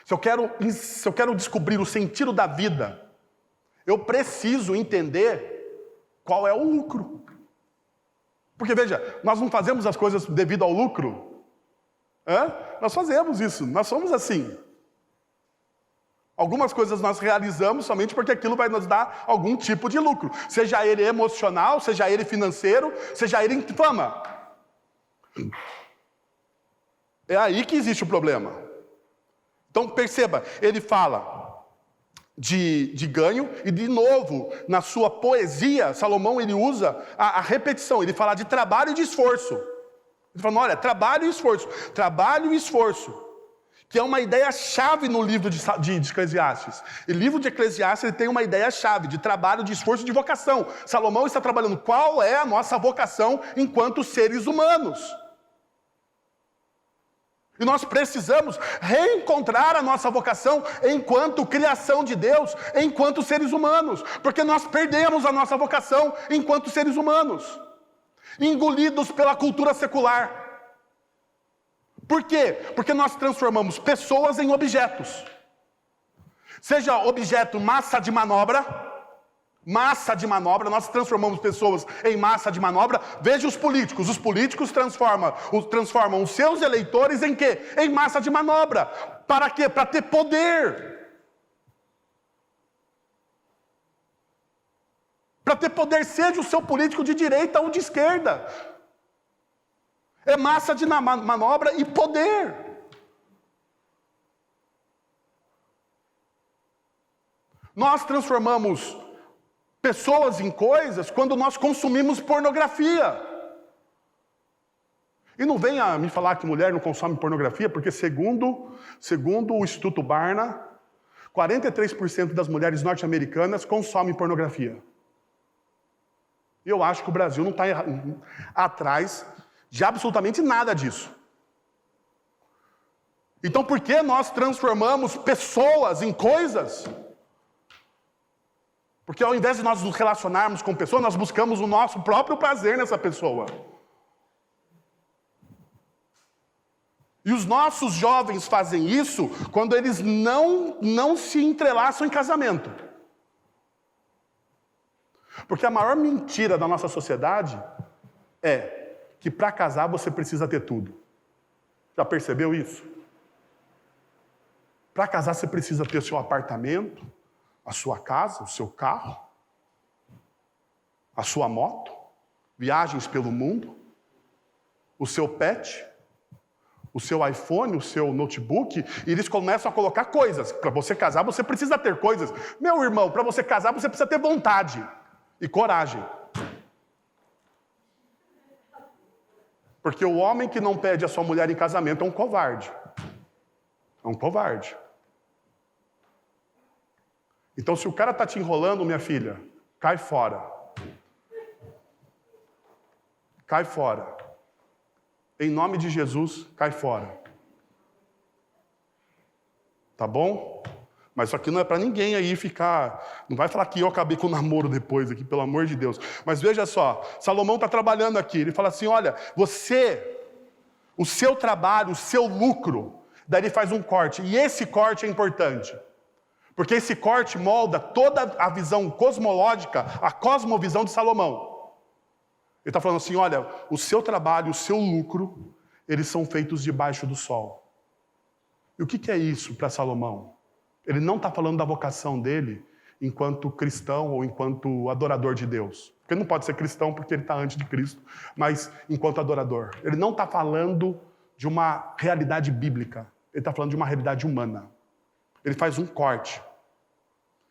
Se eu quero descobrir o sentido da vida, eu preciso entender qual é o lucro. Porque, veja, nós não fazemos as coisas devido ao lucro. Nós fazemos isso, nós somos assim. Algumas coisas nós realizamos somente porque aquilo vai nos dar algum tipo de lucro. Seja ele emocional, seja ele financeiro, seja ele em fama. É aí que existe o problema. Então perceba, ele fala de ganho e de novo, na sua poesia, Salomão ele usa a repetição, ele fala de trabalho e de esforço. Ele fala, olha, trabalho e esforço, que é uma ideia-chave no livro de Eclesiastes. O livro de Eclesiastes ele tem uma ideia-chave de trabalho, de esforço e de vocação. Salomão está trabalhando qual é a nossa vocação enquanto seres humanos. E nós precisamos reencontrar a nossa vocação enquanto criação de Deus, enquanto seres humanos. Porque nós perdemos a nossa vocação enquanto seres humanos. Engolidos pela cultura secular. Por quê? Porque nós transformamos pessoas em objetos. Seja objeto massa de manobra, Massa de manobra, nós transformamos pessoas em massa de manobra. Veja os políticos. Os políticos transformam os seus eleitores em quê? Em massa de manobra. Para quê? Para ter poder. Para ter poder, seja o seu político de direita ou de esquerda. É massa de manobra e poder. Nós transformamos pessoas em coisas quando nós consumimos pornografia. E não venha me falar que mulher não consome pornografia, porque segundo o Instituto Barna, 43% das mulheres norte-americanas consomem pornografia. E eu acho que o Brasil não está atrás de absolutamente nada disso. Então por que nós transformamos pessoas em coisas? Porque ao invés de nós nos relacionarmos com pessoas, nós buscamos o nosso próprio prazer nessa pessoa. E os nossos jovens fazem isso quando eles não se entrelaçam em casamento. Porque a maior mentira da nossa sociedade é que para casar você precisa ter tudo. Já percebeu isso? Para casar você precisa ter o seu apartamento, a sua casa, o seu carro, a sua moto, viagens pelo mundo, o seu pet, o seu iPhone, o seu notebook, e eles começam a colocar coisas. Para você casar, você precisa ter coisas. Meu irmão, para você casar, você precisa ter vontade e coragem. Porque o homem que não pede a sua mulher em casamento é um covarde. É um covarde. Então, se o cara está te enrolando, minha filha, cai fora. Cai fora. Em nome de Jesus, cai fora. Tá bom? Mas isso aqui não é para ninguém aí ficar... Não vai falar que eu acabei com o namoro depois aqui, pelo amor de Deus. Mas veja só, Salomão está trabalhando aqui. Ele fala assim, olha, o seu trabalho, o seu lucro, daí ele faz um corte. E esse corte é importante. Porque esse corte molda toda a visão cosmológica, a cosmovisão de Salomão. Ele está falando assim, olha, o seu trabalho, o seu lucro, eles são feitos debaixo do sol. E o que é isso para Salomão? Ele não está falando da vocação dele enquanto cristão ou enquanto adorador de Deus. Porque ele não pode ser cristão porque ele está antes de Cristo, mas enquanto adorador. Ele não está falando de uma realidade bíblica, ele está falando de uma realidade humana. Ele faz um corte.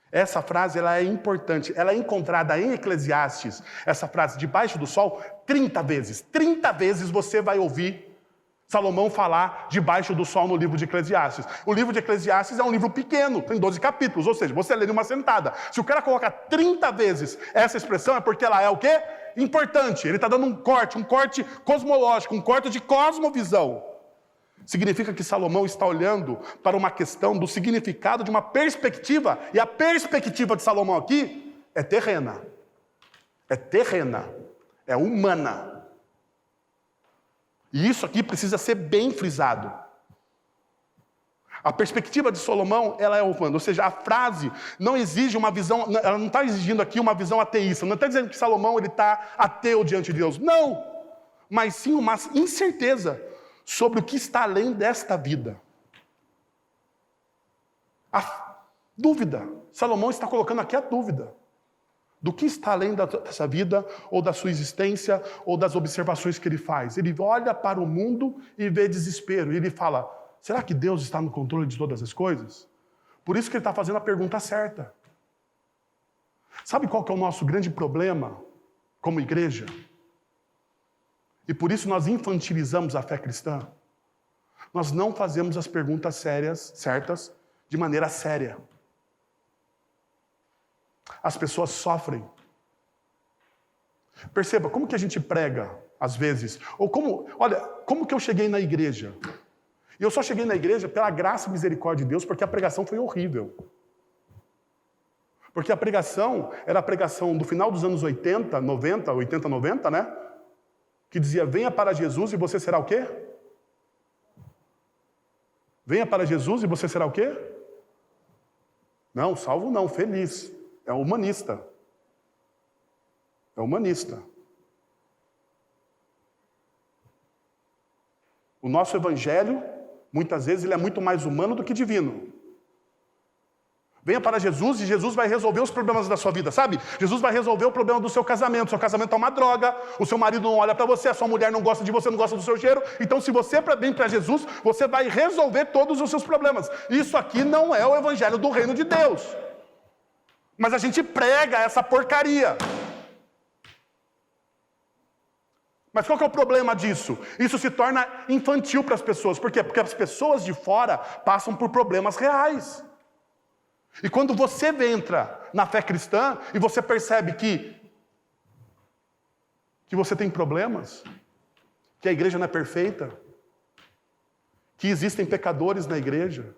Essa frase ela é importante, ela é encontrada em Eclesiastes, essa frase, debaixo do sol, 30 vezes. 30 vezes você vai ouvir Salomão falar debaixo do sol no livro de Eclesiastes. O livro de Eclesiastes é um livro pequeno, tem 12 capítulos, ou seja, você lê em uma sentada. Se o cara coloca 30 vezes essa expressão, é porque ela é o quê? Importante. Ele está dando um corte cosmológico, um corte de cosmovisão. Significa que Salomão está olhando para uma questão do significado de uma perspectiva, e a perspectiva de Salomão aqui é terrena. É terrena. É humana. E isso aqui precisa ser bem frisado. A perspectiva de Salomão, ela é humana. Ou seja, a frase não exige uma visão, ela não está exigindo aqui uma visão ateísta. Não está dizendo que Salomão está ateu diante de Deus. Não! Mas sim uma incerteza sobre o que está além desta vida. A dúvida. Salomão está colocando aqui a dúvida. Do que está além dessa vida, ou da sua existência, ou das observações que ele faz. Ele olha para o mundo e vê desespero. E ele fala, será que Deus está no controle de todas as coisas? Por isso que ele está fazendo a pergunta certa. Sabe qual que é o nosso grande problema como igreja? E por isso nós infantilizamos a fé cristã. Nós não fazemos as perguntas certas, de maneira séria. As pessoas sofrem. Perceba, como que a gente prega, às vezes? Ou como que eu cheguei na igreja? E eu só cheguei na igreja pela graça e misericórdia de Deus, porque a pregação foi horrível. Porque a pregação era a pregação do final dos anos 80, 90, né? Que dizia, venha para Jesus e você será o quê? Venha para Jesus e você será o quê? Não, salvo não, feliz. É humanista. é humanista. O nosso evangelho, muitas vezes, ele é muito mais humano do que divino. Venha para Jesus e Jesus vai resolver os problemas da sua vida, sabe? Jesus vai resolver o problema do seu casamento. Seu casamento é uma droga, o seu marido não olha para você, a sua mulher não gosta de você, não gosta do seu cheiro. Então, se você vem para Jesus, você vai resolver todos os seus problemas. Isso aqui não é o evangelho do reino de Deus. Mas a gente prega essa porcaria. Mas qual que é o problema disso? Isso se torna infantil para as pessoas. Por quê? Porque as pessoas de fora passam por problemas reais. E quando você entra na fé cristã e você percebe que você tem problemas, que a igreja não é perfeita, que existem pecadores na igreja,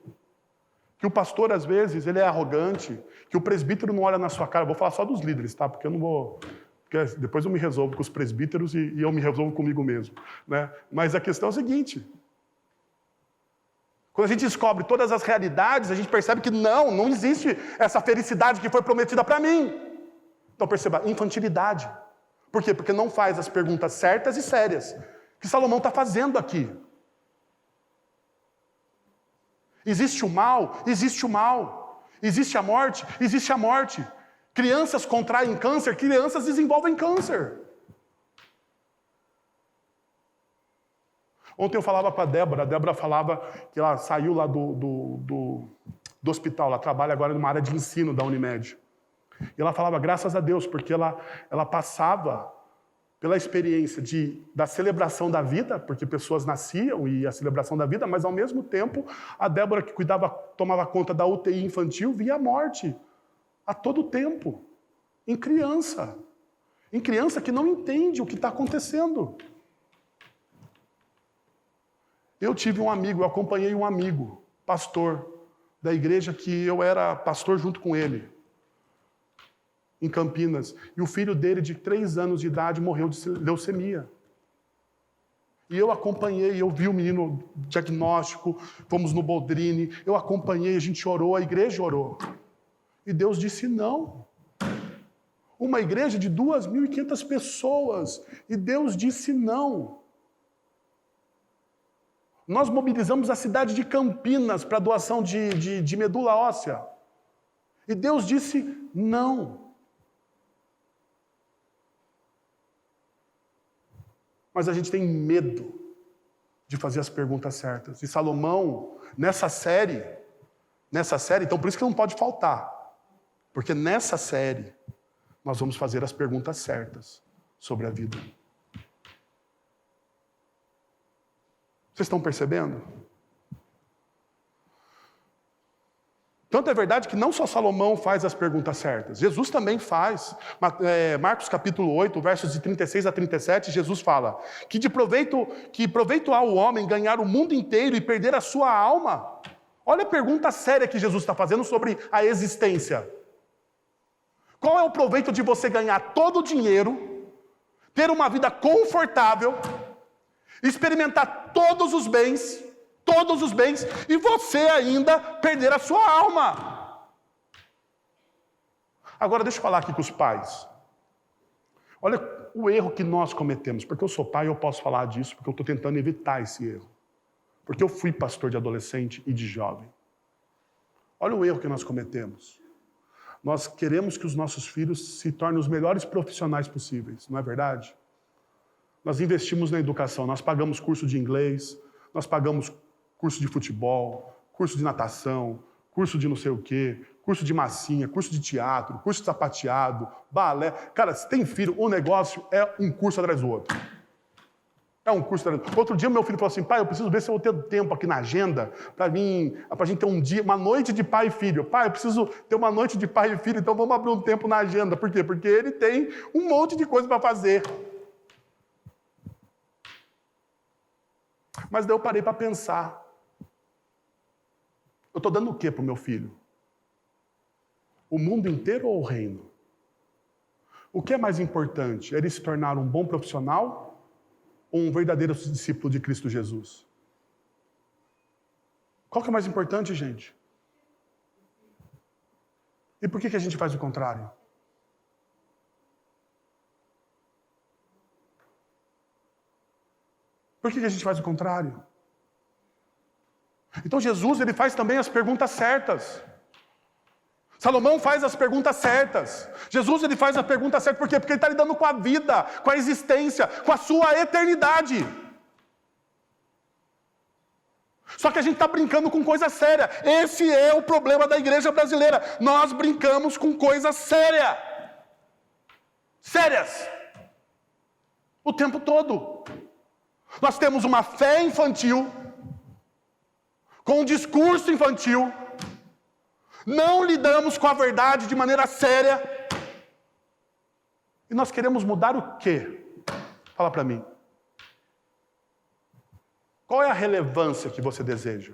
que o pastor às vezes ele é arrogante, que o presbítero não olha na sua cara. Eu vou falar só dos líderes, tá? Porque eu não vou... Porque depois eu me resolvo com os presbíteros e eu me resolvo comigo mesmo, né? Mas a questão é a seguinte: quando a gente descobre todas as realidades, a gente percebe que não existe essa felicidade que foi prometida para mim. Então perceba, infantilidade. Por quê? Porque não faz as perguntas certas e sérias que Salomão está fazendo aqui. Existe o mal? Existe o mal. Existe a morte? Existe a morte. Crianças contraem câncer, crianças desenvolvem câncer. Ontem eu falava com a Débora falava que ela saiu lá do hospital, ela trabalha agora numa área de ensino da Unimed. E ela falava, graças a Deus, porque ela passava pela experiência da celebração da vida, porque pessoas nasciam e a celebração da vida, mas ao mesmo tempo a Débora que tomava conta da UTI infantil, via a morte a todo tempo, em criança que não entende o que está acontecendo. Eu tive um amigo, eu acompanhei um amigo, pastor, da igreja que eu era pastor junto com ele, em Campinas. E o filho dele, de 3 anos de idade, morreu de leucemia. E eu acompanhei, eu vi o menino diagnóstico, fomos no Boldrini, eu acompanhei, a gente orou, a igreja orou. E Deus disse não. Uma igreja de 2.500 pessoas, e Deus disse não. Nós mobilizamos a cidade de Campinas para doação de medula óssea. E Deus disse não. Mas a gente tem medo de fazer as perguntas certas. E Salomão, nessa série, então por isso que não pode faltar. Porque nessa série, nós vamos fazer as perguntas certas sobre a vida. Vocês estão percebendo? Tanto é verdade que não só Salomão faz as perguntas certas, Jesus também faz. Marcos capítulo 8, versos de 36 a 37, Jesus fala que proveito há o homem ganhar o mundo inteiro e perder a sua alma. Olha a pergunta séria que Jesus está fazendo sobre a existência. Qual é o proveito de você ganhar todo o dinheiro, ter uma vida confortável, experimentar todos os bens, e você ainda perder a sua alma? Agora deixa eu falar aqui com os pais. Olha o erro que nós cometemos, porque eu sou pai e eu posso falar disso, porque eu estou tentando evitar esse erro. Porque eu fui pastor de adolescente e de jovem. Olha o erro que nós cometemos. Nós queremos que os nossos filhos se tornem os melhores profissionais possíveis, não é verdade? Nós investimos na educação, nós pagamos curso de inglês, nós pagamos curso de futebol, curso de natação, curso de não sei o quê, curso de massinha, curso de teatro, curso de sapateado, balé. Cara, se tem filho, o negócio é um curso atrás do outro. É um curso atrás do outro. Outro dia meu filho falou assim, pai, eu preciso ver se eu vou ter tempo aqui na agenda para a gente ter um dia, uma noite de pai e filho. Pai, eu preciso ter uma noite de pai e filho, então vamos abrir um tempo na agenda. Por quê? Porque ele tem um monte de coisa para fazer. Mas daí eu parei para pensar. Eu estou dando o quê para o meu filho? O mundo inteiro ou o reino? O que é mais importante? Ele se tornar um bom profissional ou um verdadeiro discípulo de Cristo Jesus? Qual que é mais importante, gente? E por que a gente faz o contrário? Por que a gente faz o contrário? Então Jesus, ele faz também as perguntas certas. Salomão faz as perguntas certas. Jesus, ele faz a pergunta certa. Por quê? Porque ele está lidando com a vida, com a existência, com a sua eternidade. Só que a gente está brincando com coisa séria. Esse é o problema da igreja brasileira. Nós brincamos com coisa séria. Sérias. O tempo todo. Nós temos uma fé infantil, com um discurso infantil, não lidamos com a verdade de maneira séria, e nós queremos mudar o quê? Fala para mim. Qual é a relevância que você deseja?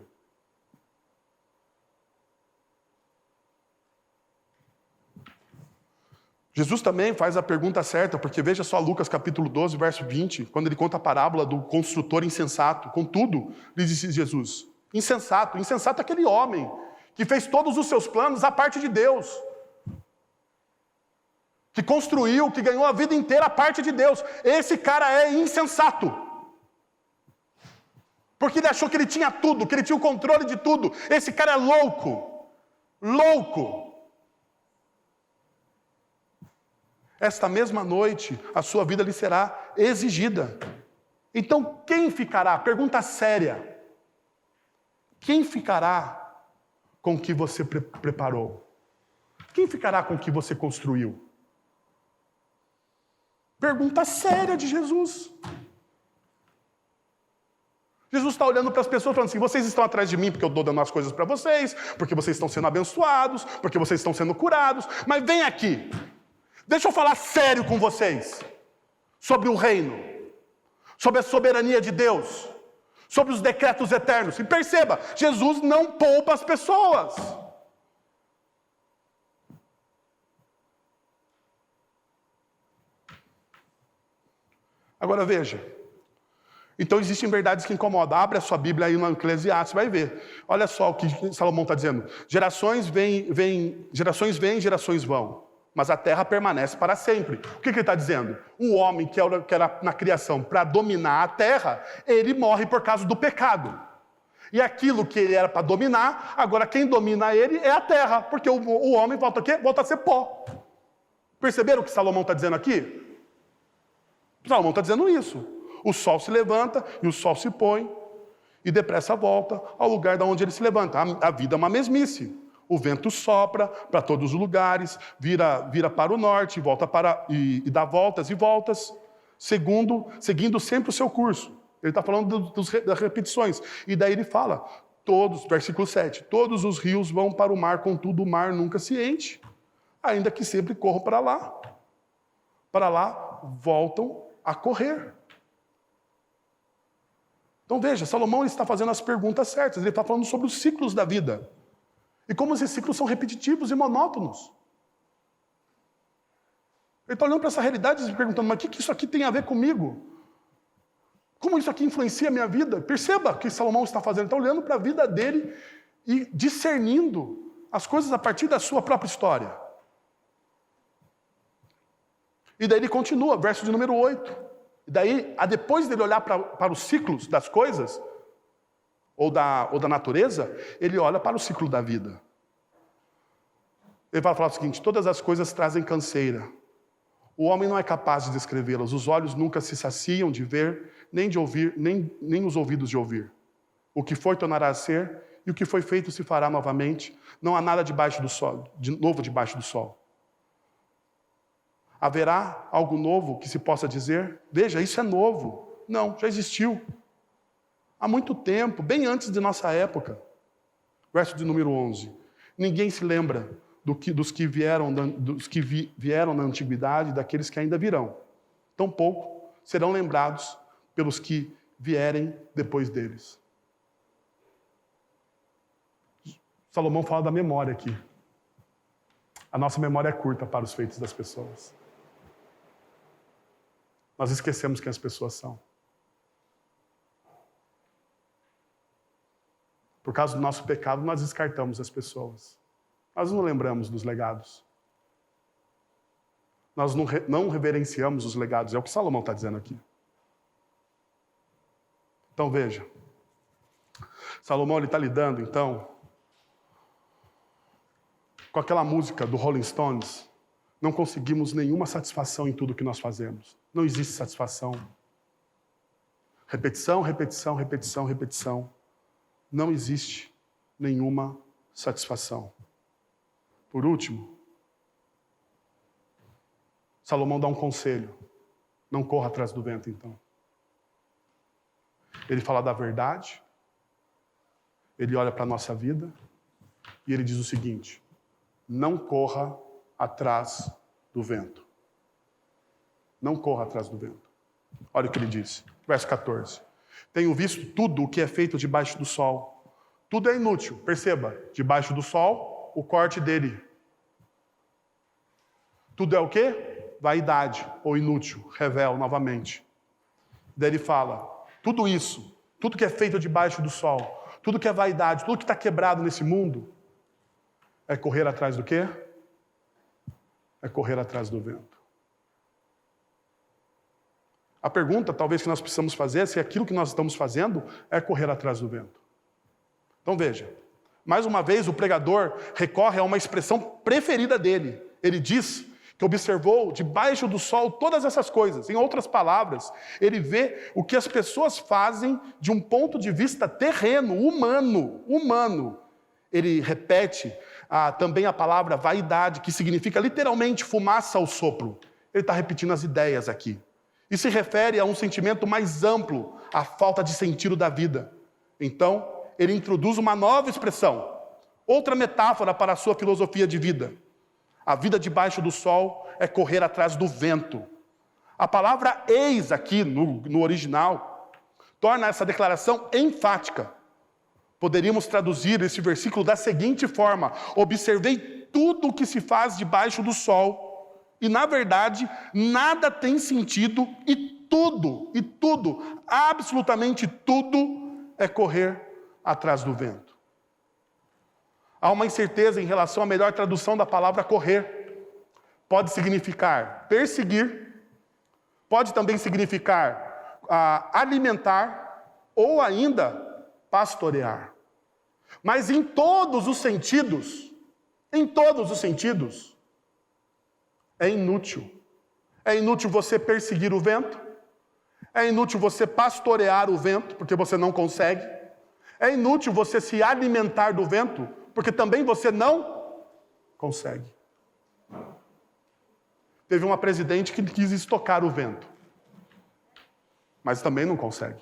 Jesus também faz a pergunta certa, porque veja só Lucas capítulo 12, verso 20, quando ele conta a parábola do construtor insensato. Contudo, lhe disse Jesus, insensato é aquele homem que fez todos os seus planos à parte de Deus. Que construiu, que ganhou a vida inteira à parte de Deus. Esse cara é insensato. Porque ele achou que ele tinha tudo, que ele tinha o controle de tudo. Esse cara é louco. Louco. Esta mesma noite, a sua vida lhe será exigida. Então, quem ficará? Pergunta séria. Quem ficará com o que você preparou? Quem ficará com o que você construiu? Pergunta séria de Jesus. Jesus está olhando para as pessoas falando assim, vocês estão atrás de mim porque eu estou dando as coisas para vocês, porque vocês estão sendo abençoados, porque vocês estão sendo curados, mas vem aqui. Deixa eu falar sério com vocês sobre o reino, sobre a soberania de Deus, sobre os decretos eternos. E perceba, Jesus não poupa as pessoas. Agora veja, então existem verdades que incomodam. Abre a sua Bíblia aí no Eclesiastes, vai ver. Olha só o que Salomão está dizendo. Gerações vêm, gerações vão. Mas a terra permanece para sempre. O que ele está dizendo? O homem que era na criação para dominar a terra, ele morre por causa do pecado. E aquilo que ele era para dominar, agora quem domina ele é a terra, porque o homem volta a quê? Volta a ser pó. Perceberam o que Salomão está dizendo aqui? Salomão está dizendo isso. O sol se levanta e o sol se põe, e depressa volta ao lugar de onde ele se levanta. A vida é uma mesmice. O vento sopra para todos os lugares, vira para o norte, volta e dá voltas e voltas, seguindo sempre o seu curso. Ele está falando das repetições. E daí ele fala, versículo 7, todos os rios vão para o mar, contudo o mar nunca se enche, ainda que sempre corram para lá. Para lá voltam a correr. Então veja, Salomão está fazendo as perguntas certas, ele está falando sobre os ciclos da vida. E como esses ciclos são repetitivos e monótonos. Ele está olhando para essa realidade e se perguntando, mas o que isso aqui tem a ver comigo? Como isso aqui influencia a minha vida? Perceba o que Salomão está fazendo. Ele está olhando para a vida dele e discernindo as coisas a partir da sua própria história. E daí ele continua, verso de número 8. E daí, depois dele olhar para os ciclos das coisas, ou da natureza, ele olha para o ciclo da vida. Ele vai falar o seguinte, todas as coisas trazem canseira. O homem não é capaz de descrevê-las. Os olhos nunca se saciam de ver, nem de ouvir, nem os ouvidos de ouvir. O que foi tornará a ser, e o que foi feito se fará novamente. Não há nada novo debaixo do sol. Haverá algo novo que se possa dizer? Veja, isso é novo. Não, já existiu. Há muito tempo, bem antes de nossa época. Verso de número 11. Ninguém se lembra dos que vieram na antiguidade e daqueles que ainda virão. Tampouco serão lembrados pelos que vierem depois deles. Salomão fala da memória aqui. A nossa memória é curta para os feitos das pessoas. Nós esquecemos quem as pessoas são. Por causa do nosso pecado, nós descartamos as pessoas. Nós não lembramos dos legados. Nós não reverenciamos os legados. É o que Salomão está dizendo aqui. Então veja, Salomão está lidando, então, com aquela música do Rolling Stones. Não conseguimos nenhuma satisfação em tudo que nós fazemos. Não existe satisfação. Repetição, repetição, repetição, repetição. Não existe nenhuma satisfação. Por último, Salomão dá um conselho. Não corra atrás do vento, então. Ele fala da verdade, ele olha para a nossa vida e ele diz o seguinte: não corra atrás do vento. Não corra atrás do vento. Olha o que ele diz, verso 14. Tenho visto tudo o que é feito debaixo do sol. Tudo é inútil, perceba, debaixo do sol, o corte dele. Tudo é o quê? Vaidade, ou inútil, revela novamente. Daí ele fala, tudo isso, tudo que é feito debaixo do sol, tudo que é vaidade, tudo que está quebrado nesse mundo, é correr atrás do quê? É correr atrás do vento. A pergunta, talvez, que nós precisamos fazer é se aquilo que nós estamos fazendo é correr atrás do vento. Então veja, mais uma vez o pregador recorre a uma expressão preferida dele. Ele diz que observou debaixo do sol todas essas coisas. Em outras palavras, ele vê o que as pessoas fazem de um ponto de vista terreno, humano. Ele repete também a palavra vaidade, que significa literalmente fumaça ao sopro. Ele está repetindo as ideias aqui. E se refere a um sentimento mais amplo, a falta de sentido da vida. Então, ele introduz uma nova expressão, outra metáfora para a sua filosofia de vida. A vida debaixo do sol é correr atrás do vento. A palavra eis aqui, no original, torna essa declaração enfática. Poderíamos traduzir esse versículo da seguinte forma: observei tudo o que se faz debaixo do sol, e na verdade nada tem sentido, e tudo, absolutamente tudo é correr atrás do vento. Há uma incerteza em relação à melhor tradução da palavra correr. Pode significar perseguir, pode também significar alimentar, ou ainda pastorear. Mas em todos os sentidos, é inútil. É inútil você perseguir o vento, é inútil você pastorear o vento, porque você não consegue, é inútil você se alimentar do vento, porque também você não consegue. Teve uma presidente que quis estocar o vento, mas também não consegue.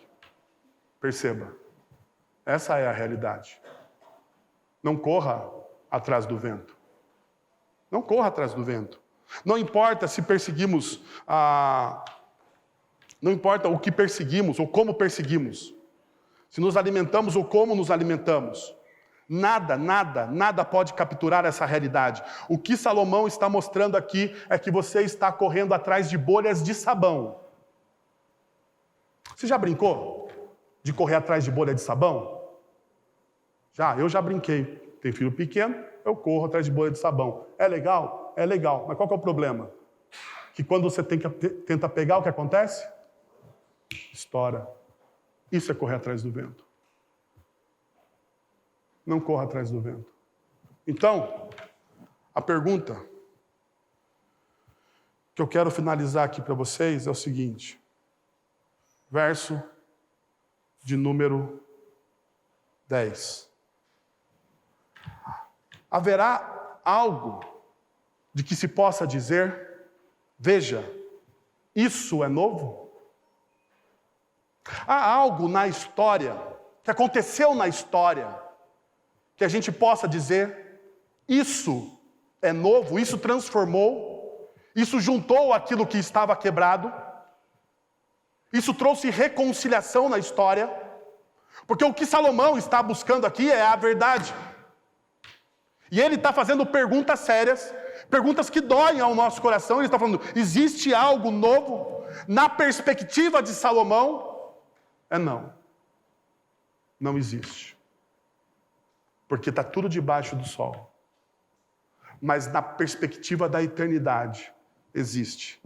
Perceba, essa é a realidade. Não corra atrás do vento. Não corra atrás do vento. Não importa se perseguimos, não importa o que perseguimos ou como perseguimos. Se nos alimentamos ou como nos alimentamos. Nada pode capturar essa realidade. O que Salomão está mostrando aqui é que você está correndo atrás de bolhas de sabão. Você já brincou de correr atrás de bolha de sabão? Eu já brinquei. Tenho filho pequeno, eu corro atrás de bolha de sabão. É legal? É legal. Mas qual que é o problema? Que quando você tenta pegar, o que acontece? Estoura. Isso é correr atrás do vento. Não corra atrás do vento. Então, a pergunta que eu quero finalizar aqui para vocês é o seguinte. Verso de número 10. Haverá algo de que se possa dizer, veja, isso é novo? Há algo na história, que aconteceu na história, que a gente possa dizer, isso é novo, isso transformou, isso juntou aquilo que estava quebrado, isso trouxe reconciliação na história, porque o que Salomão está buscando aqui é a verdade. E ele está fazendo perguntas sérias, perguntas que doem ao nosso coração. Ele está falando, existe algo novo? Na perspectiva de Salomão, não. Não existe. Porque está tudo debaixo do sol. Mas na perspectiva da eternidade, existe.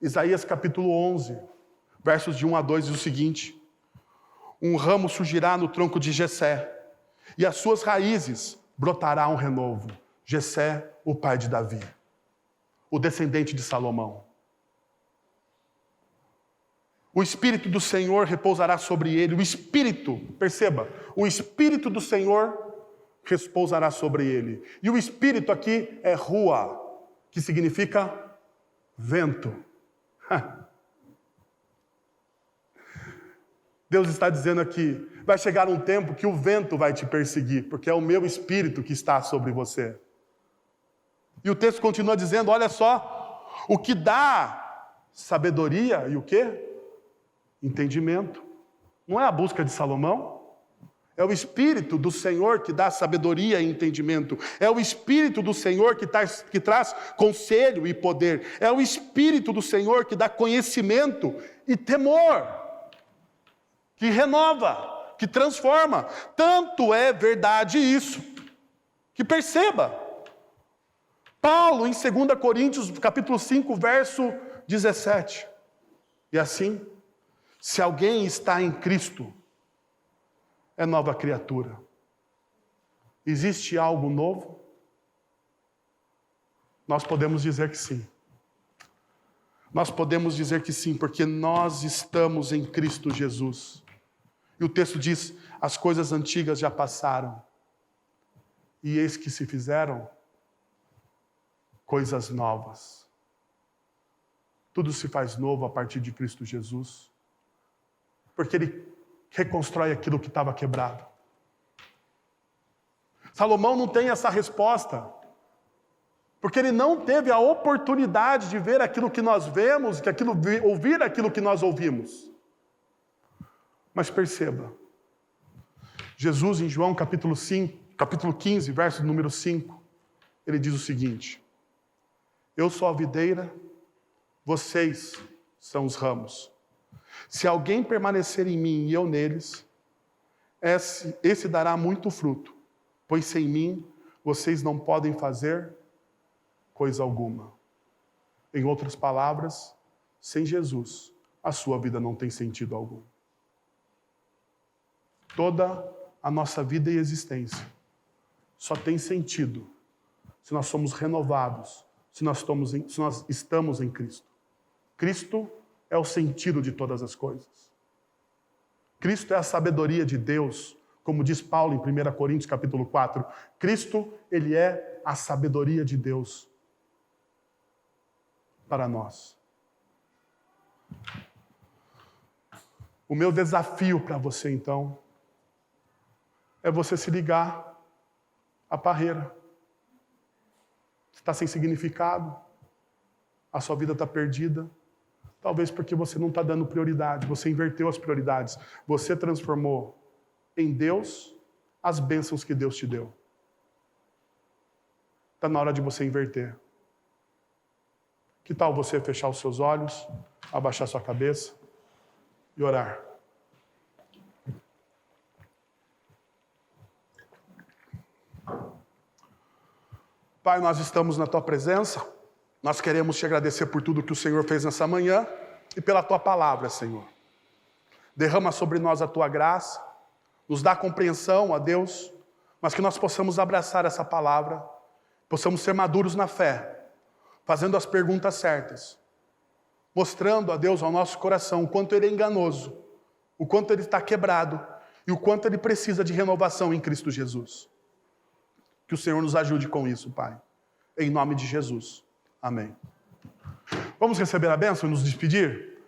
Isaías capítulo 11, versos de 1 a 2 diz o seguinte: Um ramo surgirá no tronco de Jessé, e as suas raízes brotará um renovo. Jessé, o pai de Davi, o descendente de Salomão. O Espírito do Senhor repousará sobre ele. O Espírito, perceba, o Espírito do Senhor repousará sobre ele. E o Espírito aqui é rua, que significa vento. Deus está dizendo aqui, vai chegar um tempo que o vento vai te perseguir, porque é o meu Espírito que está sobre você. E o texto continua dizendo, olha só, o que dá sabedoria e o quê? Entendimento. Não é a busca de Salomão? É o Espírito do Senhor que dá sabedoria e entendimento. É o Espírito do Senhor que traz conselho e poder. É o Espírito do Senhor que dá conhecimento e temor. Que renova, que transforma. Tanto é verdade isso, que perceba. Paulo, em 2 Coríntios, capítulo 5, verso 17. E assim, se alguém está em Cristo, é nova criatura. Existe algo novo? Nós podemos dizer que sim. Nós podemos dizer que sim, porque nós estamos em Cristo Jesus. E o texto diz, as coisas antigas já passaram, e eis que se fizeram coisas novas. Tudo se faz novo a partir de Cristo Jesus, porque Ele reconstrói aquilo que estava quebrado. Salomão não tem essa resposta, porque ele não teve a oportunidade de ver aquilo que nós vemos, ouvir aquilo que nós ouvimos. Mas perceba, Jesus em João capítulo 15, verso número 5, ele diz o seguinte, eu sou a videira, vocês são os ramos. Se alguém permanecer em mim e eu neles, esse dará muito fruto, pois sem mim vocês não podem fazer coisa alguma. Em outras palavras, sem Jesus, a sua vida não tem sentido algum. Toda a nossa vida e existência só tem sentido se nós somos renovados, se nós estamos em Cristo. Cristo é o sentido de todas as coisas. Cristo é a sabedoria de Deus, como diz Paulo em 1 Coríntios capítulo 4. Cristo, Ele é a sabedoria de Deus para nós. O meu desafio para você, então, é você se ligar à parreira. Você está sem significado, a sua vida está perdida, talvez porque você não está dando prioridade, você inverteu as prioridades, você transformou em Deus as bênçãos que Deus te deu. Está na hora de você inverter. Que tal você fechar os seus olhos, abaixar sua cabeça e orar? Pai, nós estamos na Tua presença, nós queremos Te agradecer por tudo que o Senhor fez nessa manhã e pela Tua palavra, Senhor. Derrama sobre nós a Tua graça, nos dá compreensão, ó Deus, mas que nós possamos abraçar essa palavra, possamos ser maduros na fé, fazendo as perguntas certas, mostrando a Deus ao nosso coração o quanto Ele é enganoso, o quanto Ele está quebrado e o quanto Ele precisa de renovação em Cristo Jesus. Que o Senhor nos ajude com isso, Pai. Em nome de Jesus. Amém. Vamos receber a bênção e nos despedir?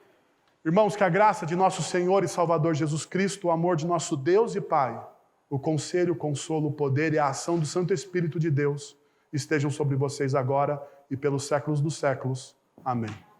Irmãos, que a graça de nosso Senhor e Salvador Jesus Cristo, o amor de nosso Deus e Pai, o conselho, o consolo, o poder e a ação do Santo Espírito de Deus estejam sobre vocês agora e pelos séculos dos séculos. Amém.